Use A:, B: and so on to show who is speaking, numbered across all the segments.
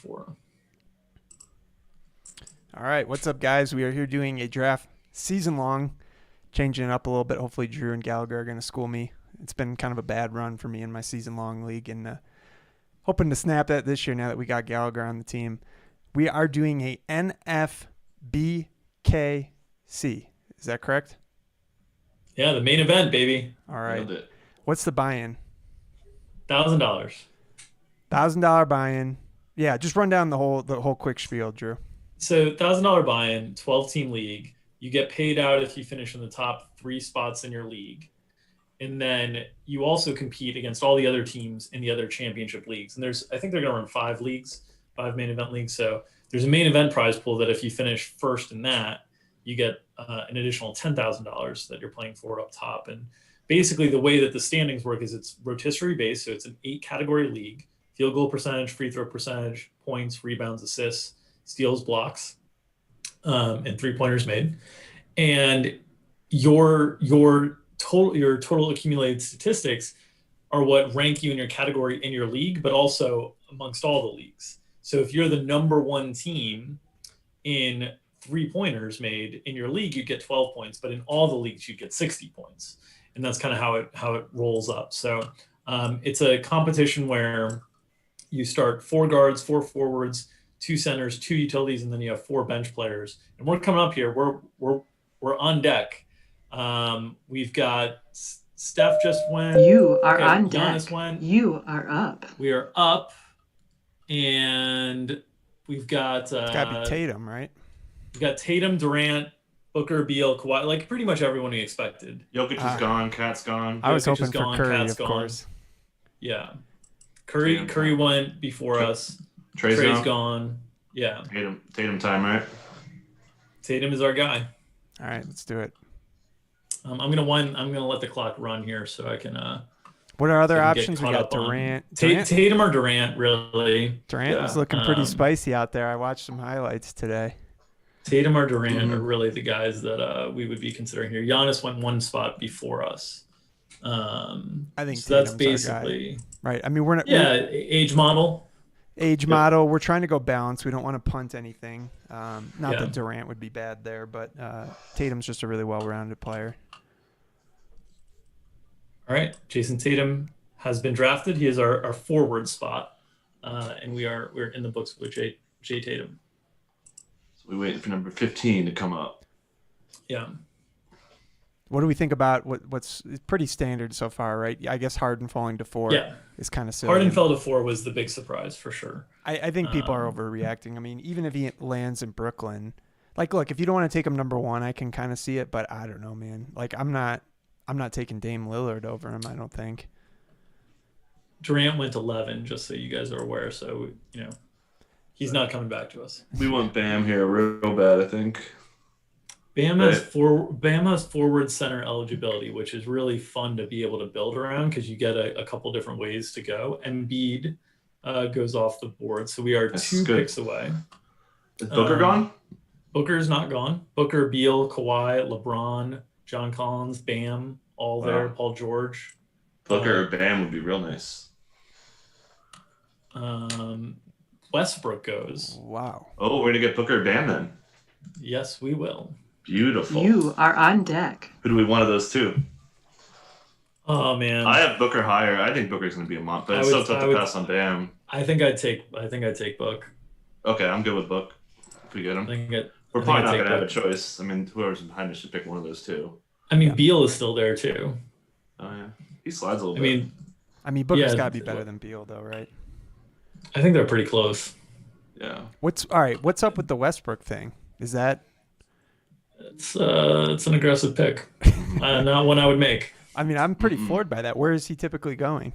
A: 4.
B: All right, what's up, guys? We are here doing a draft season long, changing it up a little bit. Hopefully, Drew and Gallagher are going to school me. It's been kind of a bad run for me in my season long league, and hoping to snap that this year now that we got Gallagher on the team. We are doing a NFBKC. Is that correct?
A: Yeah, the main event, baby.
B: All right. What's the buy-in?
A: $1,000.
B: $1,000 buy-in. Yeah, just run down the whole quick spiel, Drew.
A: So $1,000 buy-in, 12-team league. You get paid out if you finish in the top 3 spots in your league. And then you also compete against all the other teams in the other championship leagues. And I think they're going to run 5 leagues, 5 main event leagues. So there's a main event prize pool that if you finish first in that, you get an additional $10,000 that you're playing for up top. And basically the way that the standings work is it's rotisserie based. So it's an 8-category league: field goal percentage, free throw percentage, points, rebounds, assists, steals, blocks, and 3-pointers made. And your total accumulated statistics are what rank you in your category in your league, but also amongst all the leagues. So if you're the number 1 team in 3-pointers made in your league, you get 12 points, but in all the leagues you get 60 points. And that's kind of how it rolls up. So it's a competition where you start 4 guards, 4 forwards, 2 centers, 2 utilities, and then you have 4 bench players. And we're coming up here. We're on deck. We've got Steph just went.
C: You are on
A: Giannis
C: deck.
A: went.
C: You are up.
A: We are up, and we've got.
B: It's got to be Tatum, right?
A: We've got Tatum, Durant, Booker, Beal, Kawhi, like pretty much everyone we expected.
D: Jokic is gone. Cat's gone.
B: I was
A: Jokic
B: hoping
A: is
B: for
A: gone,
B: Curry,
A: Cat's
B: of
A: gone.
B: course.
A: Yeah, Curry went before us.
D: Trey's
A: gone. Yeah,
D: Tatum time, right?
A: Tatum is our guy.
B: All right, let's do it.
A: I'm gonna let the clock run here so I can.
B: What are other
A: so
B: options? We got Durant.
A: Tatum or Durant, really.
B: Durant was looking pretty spicy out there. I watched some highlights today.
A: Tatum or Durant are really the guys that we would be considering here. Giannis went 1 spot before us.
B: I think
A: so that's basically
B: right. I mean, we're not.
A: Age model.
B: Model. We're trying to go balance. We don't want to punt anything. Not that Durant would be bad there, but Tatum's just a really well-rounded player.
A: All right, Jason Tatum has been drafted. He is our forward spot, and we're in the books with Jay Tatum.
D: So we're waiting for number 15 to come up.
A: Yeah.
B: What do we think about what's pretty standard so far, right? I guess Harden falling to 4 is kind of silly.
A: Harden fell to 4 was the big surprise for sure.
B: I think people are overreacting. I mean, even if he lands in Brooklyn, like, look, if you don't want to take him number 1, I can kind of see it, but I don't know, man. Like, I'm not taking Dame Lillard over him, I don't think.
A: Durant went 11, just so you guys are aware. So, he's not coming back to us.
D: We want Bam here real bad, I think.
A: Bam has forward center eligibility, which is really fun to be able to build around because you get a couple different ways to go. Embiid goes off the board, so we are 2 picks away.
D: Is Booker gone?
A: Booker is not gone. Booker, Beal, Kawhi, LeBron, John Collins, Bam, all there. Paul George.
D: Booker or Bam would be real nice.
A: Westbrook goes.
B: Wow.
D: Oh, we're going to get Booker or Bam then.
A: Yes, we will.
D: Beautiful.
C: You are on deck.
D: Who do we want of those 2?
A: Oh, man.
D: I have Booker higher. I think Booker's going to be a month, but it's so tough to pass on Bam.
A: I think I'd take Book.
D: Okay, I'm good with Book if we get him. We're probably not going to have a choice. I mean, whoever's behind us should pick one of those 2.
A: I mean, Beal is still there, too.
D: Oh, yeah. He slides a little bit.
B: I mean, Booker's got to be better than Beal, though, right?
A: I think they're pretty close.
D: Yeah.
B: What's up with the Westbrook thing? Is that...
A: It's an aggressive pick. Not one I would make.
B: I mean, I'm pretty floored by that. Where is he typically going?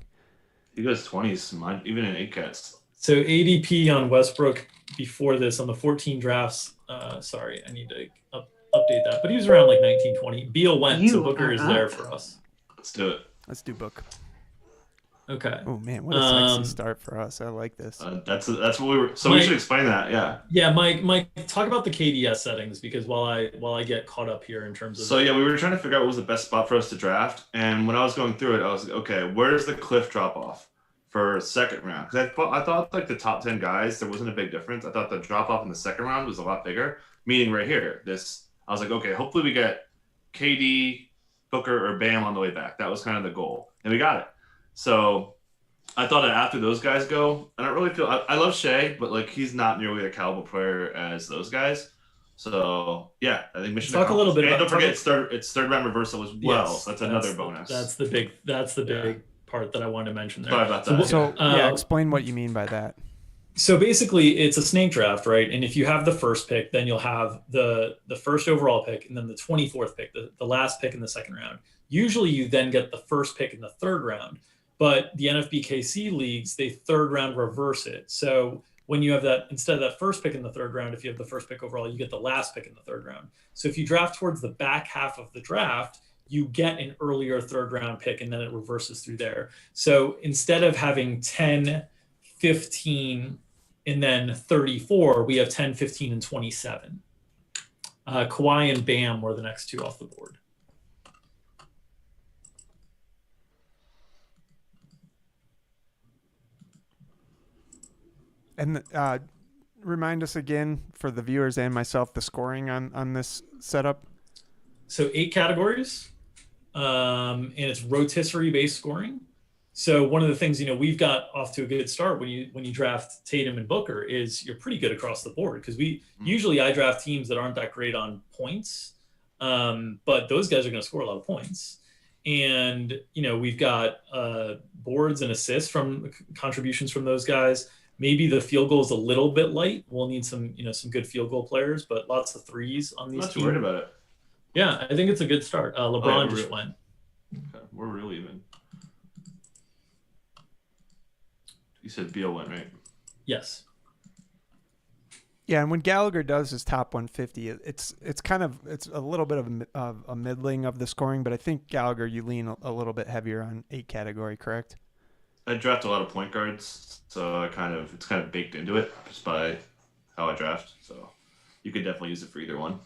D: He goes 20s, even in 8 cats.
A: So ADP on Westbrook before this on the 14 drafts. Sorry, I need to update that. But he was around like 19, 20. Beal went, so Booker is there for us.
D: Let's do it.
B: Let's do Book.
A: Okay.
B: Oh man, what a sexy start for us. I like this.
D: That's what we were. So Mike, we should explain that. Yeah.
A: Yeah, Mike, talk about the KDS settings because while I get caught up here in terms of.
D: So yeah, we were trying to figure out what was the best spot for us to draft, and when I was going through it, I was like, okay, where's the cliff drop off for second round. Because I thought like the top 10 guys, there wasn't a big difference. I thought the drop off in the second round was a lot bigger. Meaning right here, I was like, okay, hopefully we get KD, Booker, or Bam on the way back. That was kind of the goal. And we got it. So I thought that after those guys go, I don't really feel I love Shea, but like he's not nearly the caliber player as those guys. So yeah, I think mission.
A: Talk a little bit
D: and
A: about.
D: Don't forget it's third round reversal as well.
A: Yes,
D: that's another bonus.
A: That's the big part that I wanted to mention there.
D: Sorry about that.
B: So explain what you mean by that.
A: So basically, it's a snake draft, right? And if you have the first pick, then you'll have the first overall pick, and then the 24th pick, the last pick in the second round. Usually, you then get the first pick in the third round. But the NFBKC leagues, they third round reverse it. So when you have that, instead of that first pick in the third round, if you have the first pick overall, you get the last pick in the third round. So if you draft towards the back half of the draft, you get an earlier third round pick, and then it reverses through there. So instead of having 10, 15, and then 34, we have 10, 15, and 27. Kawhi and Bam were the next two off the board.
B: And remind us again, for the viewers and myself, the scoring on this setup.
A: So 8 categories, and it's rotisserie-based scoring. So one of the things, we've got off to a good start when you draft Tatum and Booker is you're pretty good across the board, because usually I draft teams that aren't that great on points, but those guys are going to score a lot of points. And, we've got boards and assists from contributions from those guys. Maybe the field goal is a little bit light. We'll need some good field goal players, but lots of threes on these.
D: I'm not too worried about it.
A: Yeah, I think it's a good start. LeBron just went.
D: Okay. We're really even. You said Beal went, right?
A: Yes.
B: Yeah, and when Gallagher does his top 150, it's a little bit of a middling of the scoring, but I think Gallagher, you lean a little bit heavier on 8 category, correct?
D: I draft a lot of point guards, so it's kind of baked into it just by how I draft. So you could definitely use it for either one.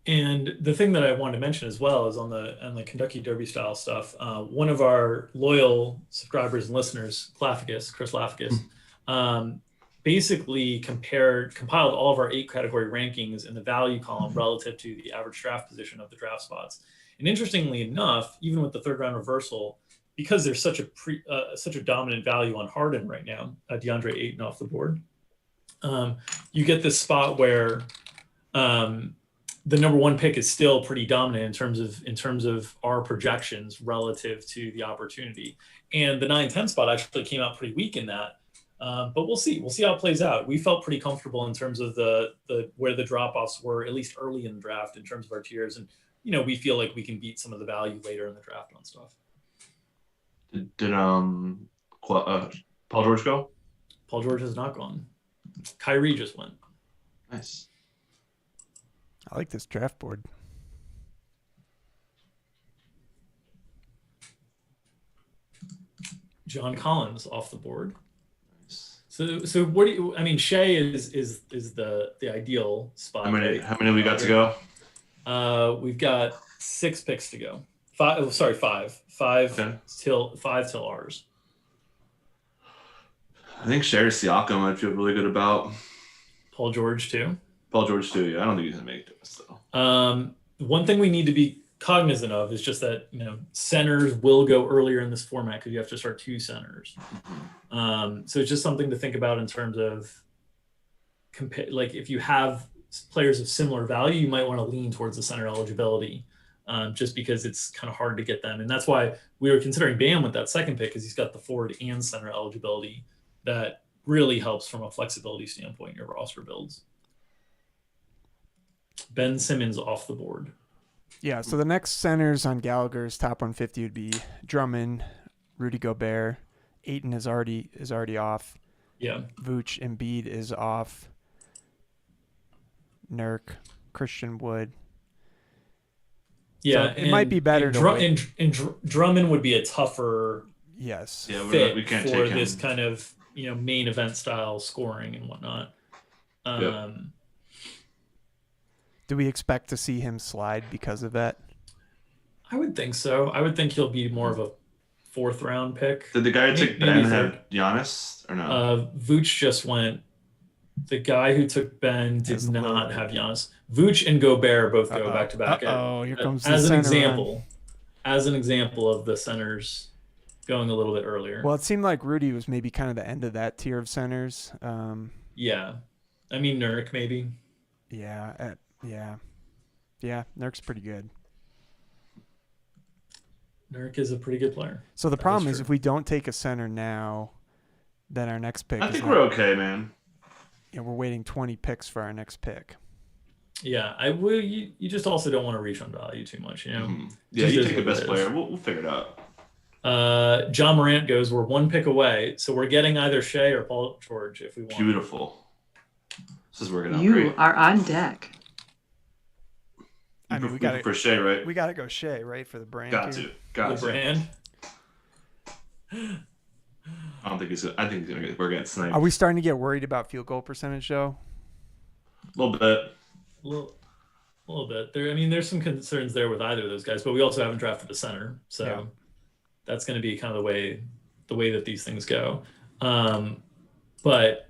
A: And the thing that I wanted to mention as well is on the Kentucky Derby style stuff. One of our loyal subscribers and listeners, Chris Lafficus, basically compiled all of our 8 category rankings in the value column relative to the average draft position of the draft spots. And interestingly enough, even with the third round reversal, because there's such a dominant value on Harden right now, DeAndre Ayton off the board, you get this spot where the number 1 pick is still pretty dominant in terms of our projections relative to the opportunity. And the 9-10 spot actually came out pretty weak in that. But we'll see. We'll see how it plays out. We felt pretty comfortable in terms of the where the drop-offs were, at least early in the draft, in terms of our tiers. And, we feel like we can beat some of the value later in the draft on stuff.
D: Did Paul George go?
A: Paul George has not gone. Kyrie just went.
D: Nice.
B: I like this draft board.
A: John Collins off the board.
D: Nice.
A: So what do you? I mean, Shea is the ideal spot.
D: How many we got to go?
A: We've got 6 picks to go. 5. Sorry, 5. 5
D: okay.
A: till ours.
D: I think Shea Siakam I feel really good about.
A: Paul George too.
D: Paul George too. Yeah, I don't think he's gonna make it to us though.
A: One thing we need to be cognizant of is just that centers will go earlier in this format because you have to start 2 centers. So it's just something to think about in terms of like if you have players of similar value, you might want to lean towards the center eligibility. Just because it's kind of hard to get them. And that's why we were considering Bam with that second pick, because he's got the forward and center eligibility that really helps from a flexibility standpoint in your roster builds. Ben Simmons off the board.
B: Yeah, so the next centers on Gallagher's top 150 would be Drummond, Rudy Gobert. Ayton is already off.
A: Yeah.
B: Vooch, Embiid is off. Nurk, Christian Wood.
A: Yeah,
B: so it might be better to wait.
A: And Drummond would be a tougher
B: fit
D: we can't
A: for
D: take
A: this
D: him.
A: kind of main event style scoring and whatnot.
B: Do we expect to see him slide because of that?
A: I would think so. I would think he'll be more of a 4th round pick.
D: Did the guy who took Ben
A: maybe
D: have Giannis or no?
A: Vooch just went. The guy who took Ben did not have Giannis. Vooch and Gobert both go back to back.
B: Oh, here comes
A: as
B: the
A: an
B: center
A: example.
B: run.
A: As an example of the centers going a little bit earlier.
B: Well, it seemed like Rudy was maybe kind of the end of that tier of centers.
A: Yeah. I mean, Nurk maybe.
B: Yeah. Nurk's pretty good.
A: Nurk is a pretty good player.
B: So the problem is if we don't take a center now, then our next pick.
D: I think we're okay, man.
B: Yeah, we're waiting 20 picks for our next pick.
A: Yeah, I will. You just also don't want to reach on value too much, you know.
D: Mm-hmm. Yeah, you take the best player. We'll figure it out.
A: John Morant goes. We're 1 pick away, so we're getting either Shea or Paul George if we want.
D: Beautiful. This is working out
C: You
D: great.
C: are on deck.
B: I mean, we got to
D: for Shea, right?
B: We got to go Shea, right, for the brand.
D: Got
B: here.
D: to.
A: The brand.
D: I don't think he's. I think we're getting sniped.
B: Are we starting to get worried about field goal percentage though?
D: A little bit.
A: A little bit. There's some concerns there with either of those guys, but we also haven't drafted a center, so that's going to be kind of the way that these things go. But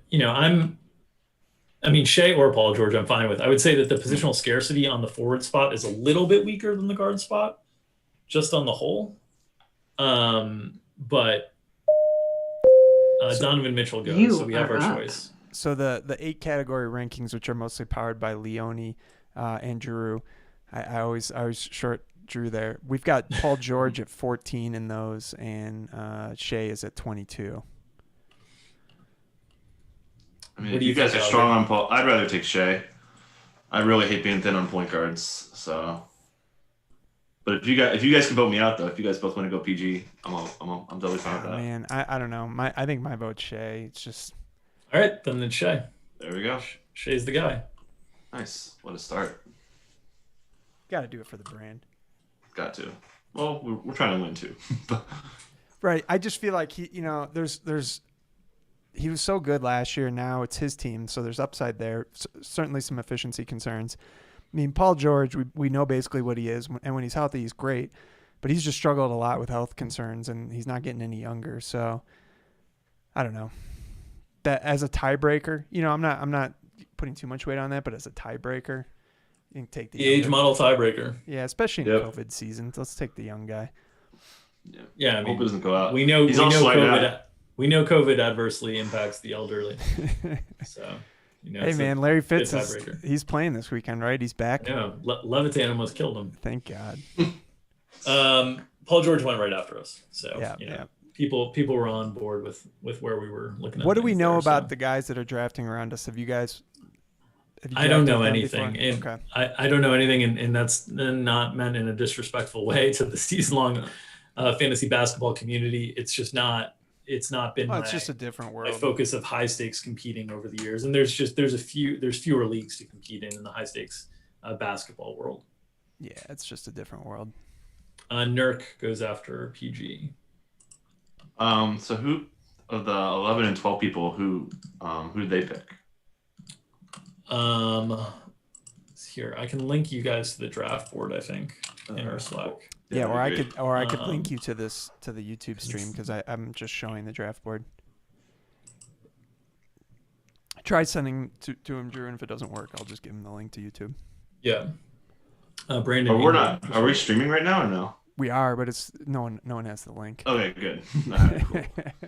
A: Shea or Paul George, I'm fine with. I would say that the positional scarcity on the forward spot is a little bit weaker than the guard spot, just on the whole. But Donovan Mitchell goes, so we have our choice.
B: So the 8 category rankings, which are mostly powered by Leone and Drew, I always short Drew there. We've got Paul George at 14 in those, and Shea is at 22.
D: I mean, if you guys are strong on Paul, I'd rather take Shea. I really hate being thin on point guards, so. But if you guys can vote me out though, if you guys both want to go PG, I'm totally fine with that.
B: Man, I don't know. I think my vote's Shea. It's just.
A: All right, then it's Shea.
D: There we go.
A: Shea's the guy.
D: Nice. What a start.
B: Got to do it for the brand.
D: Got to. Well, we're trying to win too.
B: Right. I just feel like he was so good last year. Now it's his team, so there's upside there. Certainly some efficiency concerns. I mean, Paul George, we know basically what he is, and when he's healthy, he's great. But he's just struggled a lot with health concerns, and he's not getting any younger. So I don't know. That as a tiebreaker, I'm not putting too much weight on that, but as a tiebreaker, you can take the
A: age model tiebreaker.
B: Yeah, especially in COVID season. Let's take the young guy.
A: Yeah, I mean,
D: hope it doesn't go out.
A: We know COVID adversely impacts the elderly. So,
B: hey man, Larry Fitz he's playing this weekend, right? He's back.
A: Yeah, Levitan almost killed him.
B: Thank God.
A: Paul George went right after us, so
B: yeah.
A: People were on board with where we were looking at.
B: What do we know about the guys that are drafting around us? Have you
A: I don't know anything.
B: Okay.
A: I don't know anything, and that's not meant in a disrespectful way to the season-long fantasy basketball community. It's just not. It's not been.
B: It's just a different world.
A: My focus of high stakes competing over the years, and there's fewer leagues to compete in the high stakes basketball world.
B: Yeah, it's just a different world.
A: Nurk goes after PG.
D: So who of the 11 and 12 people who did they pick?
A: Here I can link you guys to the draft board. I think in our Slack.
B: Yeah, or I could link you to the YouTube stream because I'm just showing the draft board. I tried sending to him, Drew, and if it doesn't work, I'll just give him the link to YouTube.
A: Yeah. Brandon.
D: But we're not. Are we streaming right now or no?
B: We are, but it's no one has the link.
D: Okay, good. All right, cool.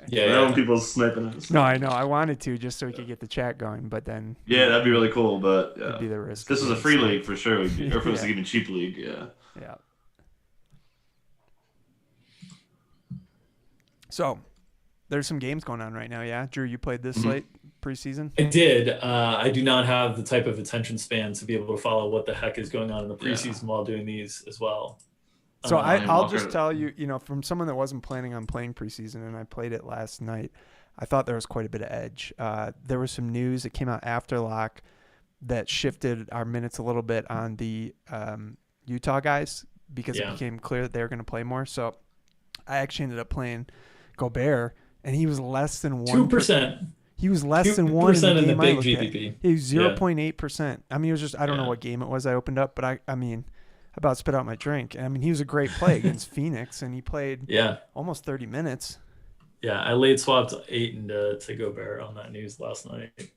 A: Yeah.
D: When people's sniping us.
B: No, I know. I wanted to just so we could get the chat going, but then.
D: Yeah, that'd be really cool, but
B: it'd be the risk.
D: This was a free league for sure. Or if it was even cheap league, yeah.
B: Yeah. So, there's some games going on right now, yeah? Drew, you played this slate preseason?
A: I did. I do not have the type of attention span to be able to follow what the heck is going on in the preseason while doing these as well.
B: So I'll just tell you, from someone that wasn't planning on playing preseason, and I played it last night, I thought there was quite a bit of edge. There was some news that came out after lock that shifted our minutes a little bit on the Utah guys because it became clear that they were going to play more. So I actually ended up playing Gobert, and he was less than
A: 2%.
B: He was less than 1%
A: in the big GPP.
B: He was 0.8%. I mean, it was just I don't know what game it was I opened up, but I mean, about spit out my drink. I mean, he was a great play against Phoenix, and he played
A: Yeah.
B: almost 30 minutes.
A: Yeah, I late swapped Ayton to Gobert on that news last night.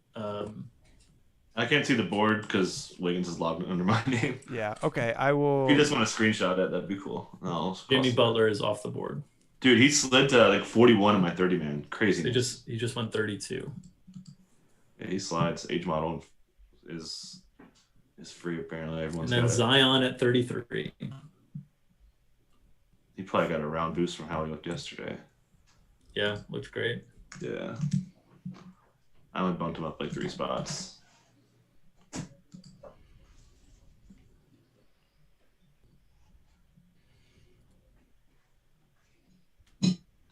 D: I can't see the board because Wiggins is logged under my name.
B: Yeah. Okay. I will.
D: If you just want to screenshot it, that'd be cool. No,
A: Jimmy Butler is off the board.
D: Dude, he slid to like 41 in my 30 man. Crazy.
A: He just went 32.
D: Yeah, he slides. Age model is free apparently. Everyone's
A: and then
D: got
A: Zion at 33.
D: He probably got a round boost from how he looked yesterday.
A: Yeah, looked great.
D: Yeah. I only bumped him up like 3 spots.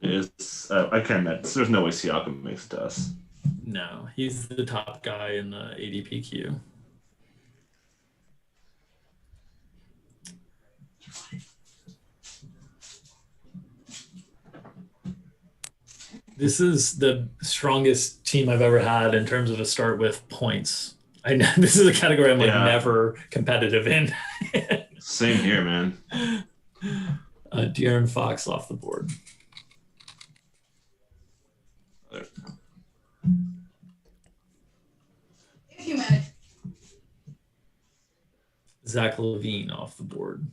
D: I can't imagine. There's no way Siakam makes it to us.
A: No, he's the top guy in the ADP queue. This is the strongest team I've ever had in terms of a start with points. I know this is a category I'm never competitive in.
D: Same here, man.
A: De'Aaron Fox off the board. Zach LaVine off the board.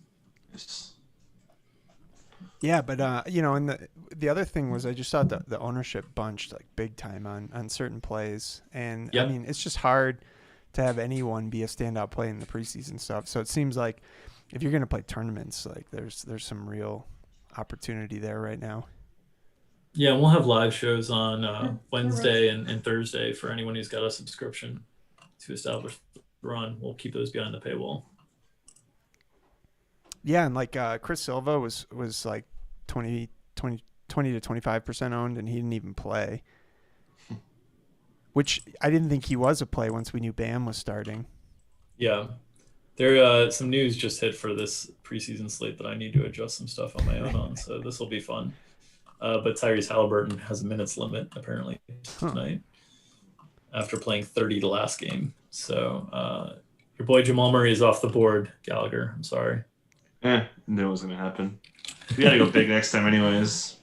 B: Yeah, but and the other thing was I just thought the ownership bunched like big time on certain plays, and I mean it's just hard to have anyone be a standout play in the preseason stuff. So it seems like if you're going to play tournaments, like there's some real opportunity there right now.
A: Yeah, we'll have live shows on Wednesday and Thursday for anyone who's got a subscription to establish the run. We'll keep those behind the paywall.
B: Yeah, and like Chris Silva was like 20 to 25% owned, and he didn't even play. Which I didn't think he was a play once we knew Bam was starting.
A: Yeah. There some news just hit for this preseason slate that I need to adjust some stuff on my own on, so this will be fun. But Tyrese Halliburton has a minutes limit apparently tonight after playing 30 the last game. So your boy Jamal Murray is off the board, Gallagher. I'm sorry.
D: Knew it was going to happen. We got to go big next time anyways.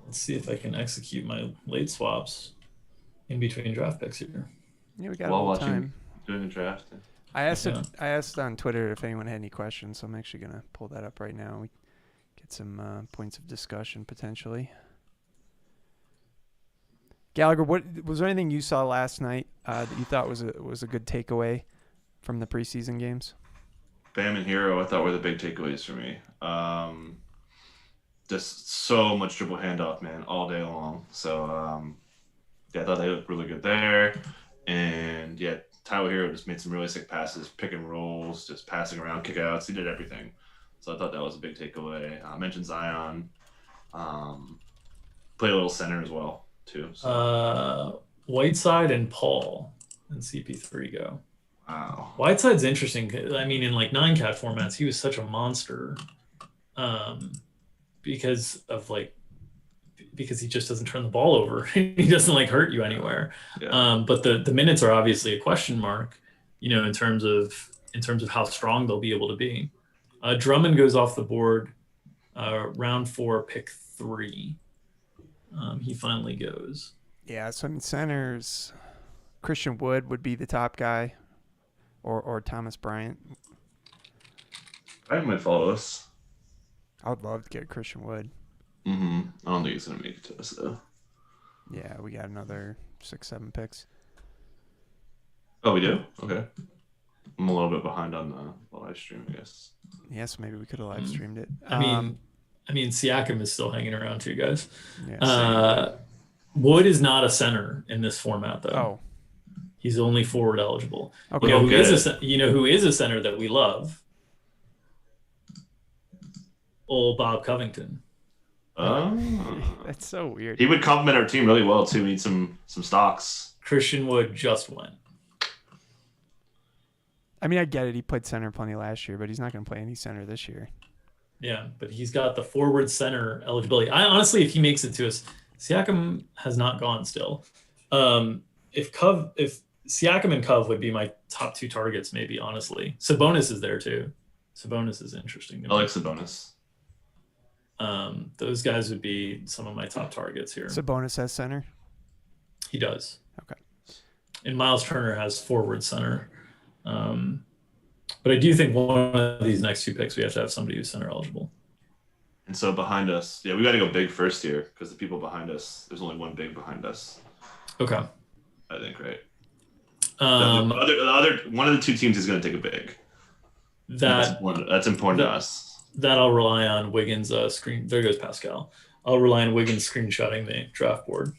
A: Let's see if I can execute my late swaps in between draft picks here.
B: Yeah, we got a little time.
D: Doing the draft.
B: I asked on Twitter if anyone had any questions, so I'm actually going to pull that up right now. We get some points of discussion potentially. Gallagher, what was there anything you saw last night that you thought was a good takeaway from the preseason games?
D: Bam and Hero, I thought were the big takeaways for me. Just so much dribble handoff, man, all day long. So I thought they looked really good there. And Tyler Hero just made some really sick passes, pick and rolls, just passing around, kickouts. He did everything. So I thought that was a big takeaway. I mentioned Zion. Played a little center as well, too. So.
A: Whiteside and Paul and CP3 go.
D: Wow.
A: Whiteside's interesting. I mean, in like 9-cat formats, he was such a monster because he just doesn't turn the ball over. He doesn't hurt you anywhere. Yeah. But the minutes are obviously a question mark, in terms of how strong they'll be able to be. Drummond goes off the board, round 4, pick 3. He finally goes.
B: Yeah, so I mean, centers, Christian Wood would be the top guy, or Thomas Bryant.
D: I might follow us.
B: I would love to get Christian Wood.
D: I don't think he's going to make it to us, though.
B: Yeah, we got another 6-7 picks.
D: Oh, we do? Okay. I'm a little bit behind on the live stream, I guess.
B: Yeah, so maybe we could have live streamed it.
A: I mean, Siakam is still hanging around too, guys.
B: Yeah,
A: Wood is not a center in this format, though.
B: Oh.
A: He's only forward eligible.
B: Okay.
A: Who is a center that we love? Old Bob Covington.
D: Oh.
B: That's so weird.
D: He would complement our team really well, too. We need some stocks.
A: Christian Wood just went.
B: I mean, I get it. He played center plenty last year, but he's not going to play any center this year.
A: Yeah, but he's got the forward center eligibility. I honestly, if he makes it to us, Siakam has not gone still. If Siakam and Cove would be my top 2 targets, maybe, honestly. Sabonis is there too. Sabonis is interesting to me.
D: I like Sabonis.
A: Those guys would be some of my top targets here.
B: Sabonis has center?
A: He does.
B: Okay.
A: And Miles Turner has forward center. But I do think one of these next 2 picks, we have to have somebody who's center eligible.
D: And so behind us, we got to go big first here because the people behind us, there's only one big behind us.
A: Okay.
D: I think, right?
A: The
D: other one of the 2 teams is going to take a big. That's important to us.
A: That I'll rely on Wiggins screen. There goes Pascal. I'll rely on Wiggins screenshotting the draft board.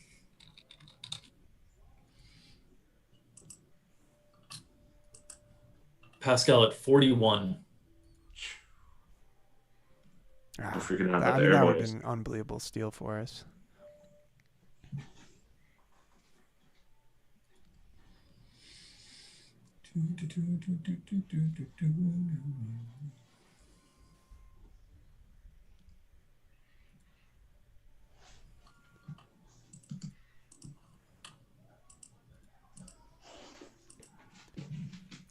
A: Pascal at 41.
D: We're freaking out
B: that
D: there.
B: That would have been an unbelievable steal for us.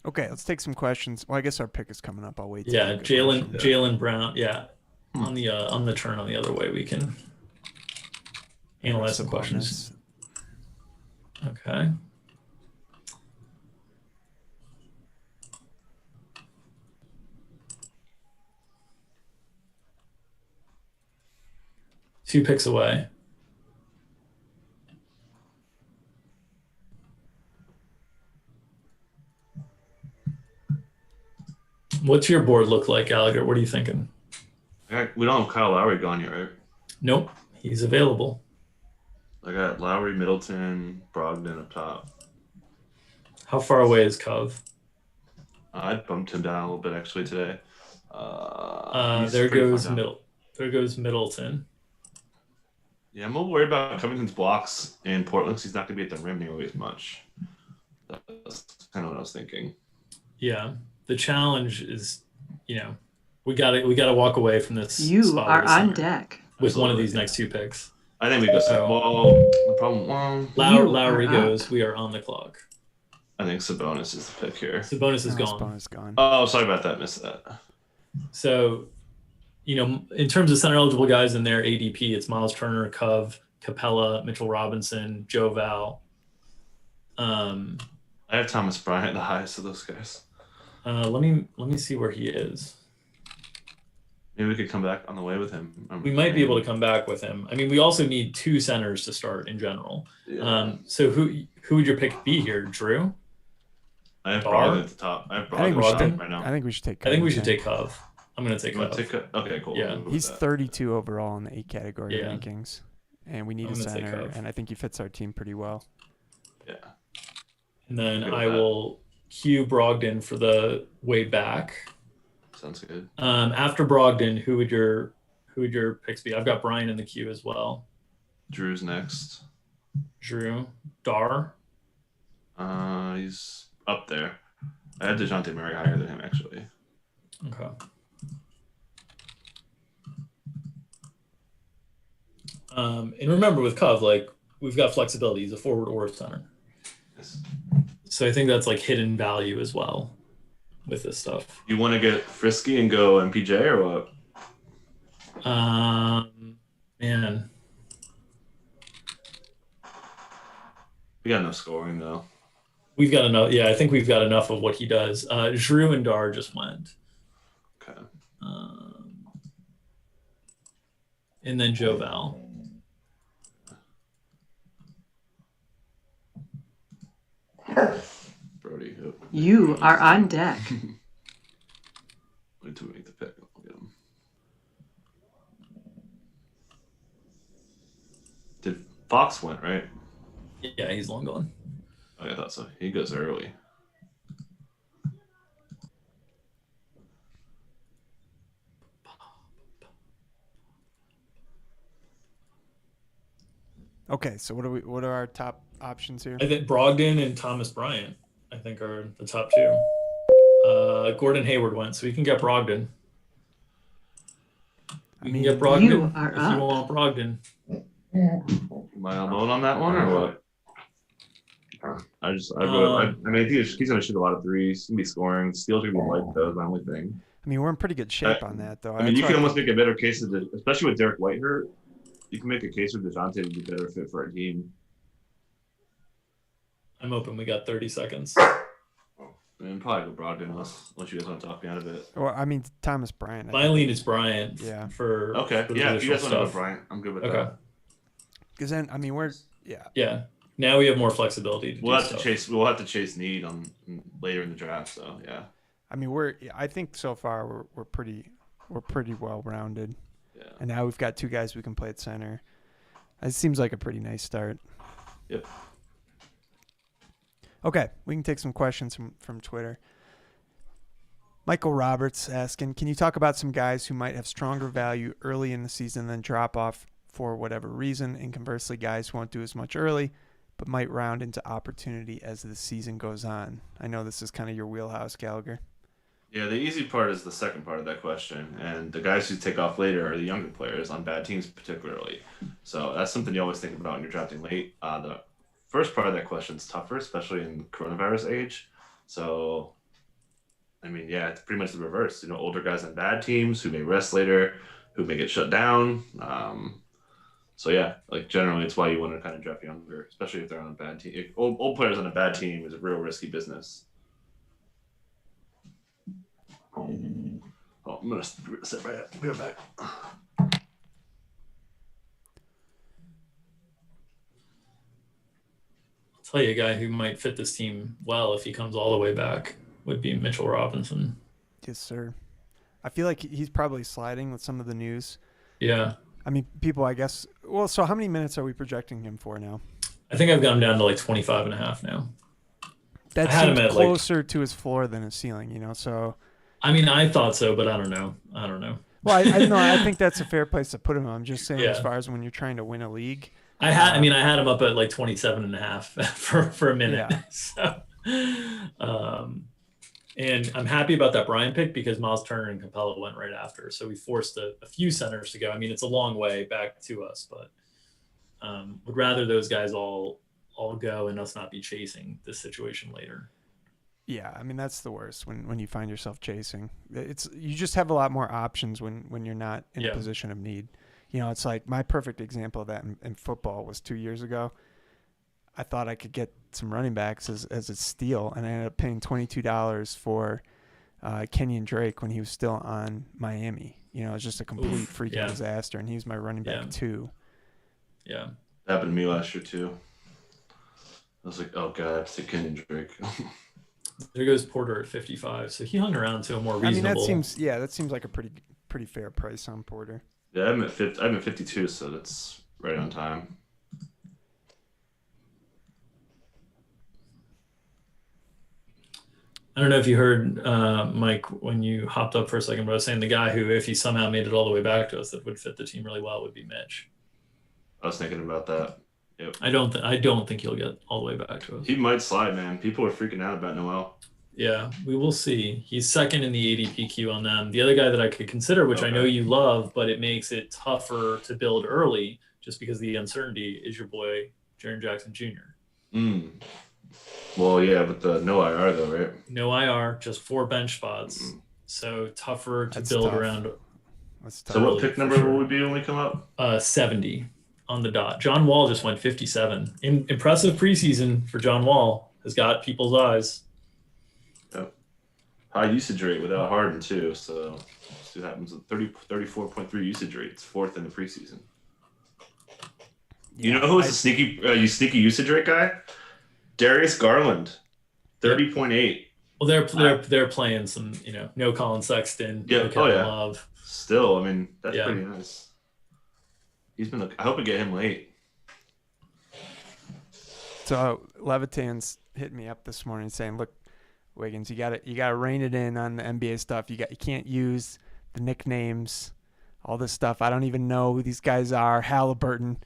B: Okay, let's take some questions. Well, I guess our pick is coming up. I'll wait.
A: Yeah, Jaylen Brown. Yeah, on the turn on the other way, we can analyze some questions. Okay. Two picks away. What's your board look like, Gallagher? What are you thinking?
D: We don't have Kyle Lowry gone yet, right?
A: Nope, he's available.
D: I got Lowry, Middleton, Brogdon up top.
A: How far away is Cove?
D: I bumped him down a little bit actually today.
A: There goes Middleton.
D: Yeah, I'm a little worried about Covington's blocks in Portland because he's not going to be at the rim nearly as much. That's kind of what I was thinking.
A: Yeah, the challenge is, we gotta walk away from this.
C: You are on deck
A: with one of these next 2 picks.
D: I think we go. The problem.
A: Lowry goes. We are on the clock.
D: I think Sabonis is the pick here.
A: Sabonis is gone.
B: Sabonis gone.
D: Oh, sorry about that. Missed that.
A: So, in terms of center eligible guys in their ADP, it's Miles Turner, Cove, Capella, Mitchell Robinson, Joe Val.
D: I have Thomas Bryant, the highest of those guys.
A: Let me see where he is.
D: Maybe we could come back on the way with him.
A: We might be able to come back with him. I mean, we also need 2 centers to start in general.
D: Yeah.
A: So who would your pick be here, Drew?
D: I have Brogdon at the top. I think
B: we should take.
A: I think we should take Cove. I'm gonna take Cove.
D: Okay, cool.
A: Yeah,
B: he's 32 overall in the 8 category rankings, and we need a center. And I think he fits our team pretty well.
D: Yeah.
A: And then I will cue Brogdon for the way back.
D: Sounds good.
A: After Brogdon, who would your picks be? I've got Brian in the queue as well.
D: Drew's next.
A: Drew. Dar.
D: He's up there. I had DeJounte Murray higher than him, actually.
A: Okay. And remember with Cove, we've got flexibility. He's a forward or a center.
D: Yes.
A: So I think that's hidden value as well with this stuff.
D: You want to get frisky and go MPJ or what?
A: Man.
D: We got no scoring though.
A: We've got enough. Yeah, I think we've got enough of what he does. Drew and Dar just went.
D: Okay.
A: And then Joe Val.
D: Brody.
C: You are on deck.
D: Wait till we make the pick. I'll get him. Did Fox went, right?
A: Yeah, he's long gone.
D: Oh, I thought so. He goes early.
B: Okay, so what are our top options here?
A: I think Brogdon and Thomas Bryant, I think, are the top two. Gordon Hayward went, so we can get Brogdon. We can get Brogdon
C: You are
A: if you
C: up.
A: want Brogdon.
D: Am I alone on that one or what? I mean, he's going to shoot a lot of threes. He's going to be scoring. Steals are going to be light, though, is my only thing.
B: I mean, we're in pretty good shape on that, though.
D: I mean, you can almost make a better case, especially with Derek White hurt, you can make a case for DeJounte would be a better fit for our team.
A: I'm open. We got 30 seconds.
D: I mean, probably go Brogdon unless you guys want to talk me out of it.
B: Well, I mean, Thomas Bryant.
A: My lean is Bryant.
B: Yeah.
A: For
D: if you guys want to go Bryant, I'm good with that.
B: Because then, I mean,
A: Yeah. Now we have more flexibility.
D: We'll have to chase need on later in the draft. So yeah.
B: I mean, I think so far we're pretty well rounded.
D: Yeah.
B: And now we've got two guys we can play at center. It seems like a pretty nice start.
D: Yep.
B: Okay, we can take some questions from Twitter. Michael Roberts asking, can you talk about some guys who might have stronger value early in the season than drop off for whatever reason, and conversely, guys who won't do as much early but might round into opportunity as the season goes on? I know this is kind of your wheelhouse, Gallagher.
D: Yeah, the easy part is the second part of that question, and the guys who take off later are the younger players on bad teams particularly. So that's something you always think about when you're drafting late. The first part of that question is tougher, especially in coronavirus age. So, I mean, yeah, it's pretty much the reverse. Older guys on bad teams who may rest later, who may get shut down. So yeah, like generally, it's why you want to kind of draft younger, especially if they're on a bad team. Old players on a bad team is a real risky business. I'm gonna sit right up. Be right back.
A: I'll tell you a guy who might fit this team well if he comes all the way back would be Mitchell Robinson.
B: Yes, sir. I feel like he's probably sliding with some of the news.
A: Yeah.
B: I mean, people, I guess. Well, so how many minutes are we projecting him for now?
A: I think I've got him down to like 25 and a half now.
B: That seems closer to his floor than his ceiling, so.
A: I mean, I thought so, but I don't know.
B: Well, I think that's a fair place to put him. I'm just saying, as far as when you're trying to win a league.
A: I had him up at like 27 and a half for a minute.
B: Yeah.
A: So, and I'm happy about that Brian pick because Miles Turner and Capella went right after. So we forced a few centers to go. I mean, it's a long way back to us, but would rather those guys all go and us not be chasing this situation later.
B: Yeah, I mean, that's the worst when you find yourself chasing. You just have a lot more options when you're not in a position of need. It's like my perfect example of that in football was 2 years ago. I thought I could get some running backs as a steal, and I ended up paying $22 for Kenyon Drake when he was still on Miami. It was just a complete freaking disaster, and he was my running back too.
A: Yeah.
D: That happened to me last year too. I was like, oh God, I have to take Kenyon Drake.
A: There goes Porter at 55. So he hung around to a more reasonable.
B: I mean, that seems like a pretty fair price on Porter.
D: Yeah, I'm at 52, so that's right on time.
A: I don't know if you heard Mike when you hopped up for a second, but I was saying the guy who, if he somehow made it all the way back to us, that would fit the team really well would be Mitch.
D: I was thinking about that. Yep.
A: I don't think he'll get all the way back to us.
D: He might slide, man. People are freaking out about Noel.
A: Yeah, we will see. He's second in the ADP queue on them. The other guy that I could consider, which I know you love, but it makes it tougher to build early just because of the uncertainty, is your boy Jaren Jackson Jr.
D: Well, yeah, but no IR though, right?
A: No IR, just 4 bench spots. So tougher to build around.
D: So what pick number would be when we come up?
A: 70 on the dot. John Wall just went 57. Impressive preseason for John Wall. Has got people's eyes.
D: Yep. High usage rate without Harden too. So let's see what happens with 34.3 usage rate. It's 4th in the preseason. You know who's a sneaky usage rate guy? Darius Garland, 30.8.
A: Well, they're playing some, no Colin Sexton, no Kevin Love.
D: Still, I mean, that's pretty nice. He's been. I hope we get him late.
B: So Levitan's hit me up this morning saying, "Look, Wiggins, you gotta rein it in on the NBA stuff. You can't use the nicknames, all this stuff. I don't even know who these guys are. Halliburton,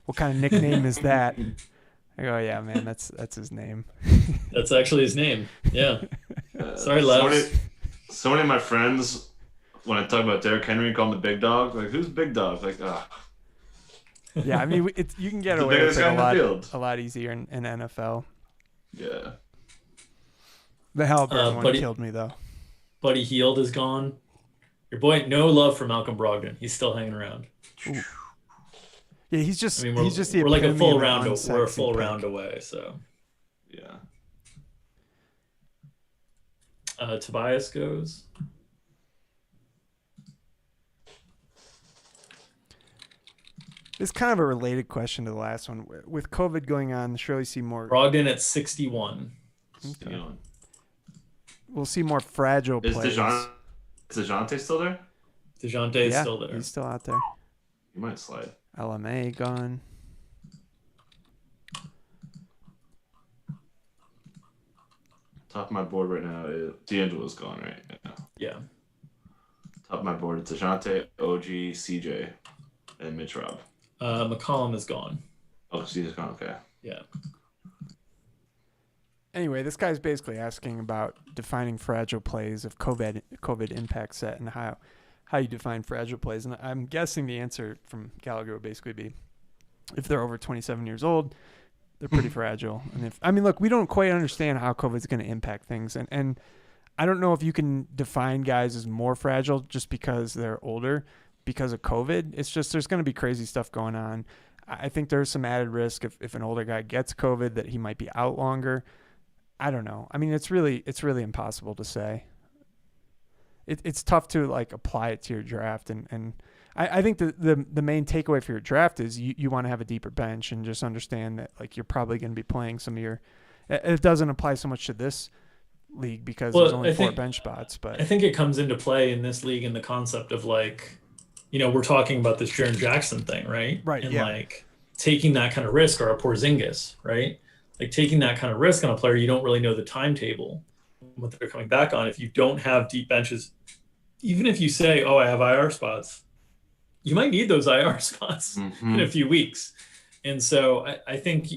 B: what kind of nickname is that? I go, yeah, man, that's his name.
A: That's actually his name. Yeah. Sorry,
D: so
A: Les.
D: so many of my friends, when I talk about Derrick Henry, call him the big dog. Like, who's big dog? Like,
B: Yeah, I mean, you can get
D: the
B: away with
D: biggest
B: it
D: guy in the field.
B: a lot easier in NFL.
D: Yeah.
B: The Halliburton one
A: Buddy-
B: killed me, though.
A: Buddy Hield is gone. Your boy, no love for Malcolm Brogdon. He's still hanging around.
B: Ooh. Yeah, he's just
A: I mean,
B: he's just the
A: we're like a
B: epitome
A: full
B: of an
A: round. We're a
B: unsexy
A: full
B: pick.
A: round away. So
D: Yeah.
A: Tobias goes.
B: It's kind of a related question to the last one. With COVID going on, surely see more.
A: Brogdon at 61.
B: Okay.
D: You know,
B: We'll see more fragile
D: is
B: players.
D: DeJounte still there?
A: DeJounte is
B: Yeah,
A: still there.
B: he's still out there.
D: He might slide.
B: LMA gone.
D: Top of my board right now is D'Angelo's gone, right? Yeah.
A: Yeah.
D: Top of my board is DeJounte, OG, CJ, and Mitch Rob.
A: McCollum is gone.
D: Oh, CJ's gone. Okay.
A: Yeah.
B: Anyway, this guy's basically asking about defining fragile plays of COVID impact set and how you define fragile plays. And I'm guessing the answer from Gallagher would basically be if they're over 27 years old, they're pretty fragile. And look, we don't quite understand how COVID is going to impact things. And I don't know if you can define guys as more fragile just because they're older because of COVID. It's just there's going to be crazy stuff going on. I think there's some added risk if an older guy gets COVID that he might be out longer. I don't know. I mean, it's really impossible to say. It's tough to like apply it to your draft, and I think the main takeaway for your draft is you want to have a deeper bench and just understand that like you're probably going to be playing some of your. It doesn't apply so much to this league because there's only four bench spots, but
A: I think it comes into play in this league in the concept of like, we're talking about this Jaren Jackson thing, right?
B: Right.
A: And
B: yeah.
A: like taking that kind of risk, or a Porzingis, right? Like taking that kind of risk on a player you don't really know the timetable, what they're coming back on. If you don't have deep benches, even if you say, oh, I have IR spots, you might need those IR spots in a few weeks. And so I think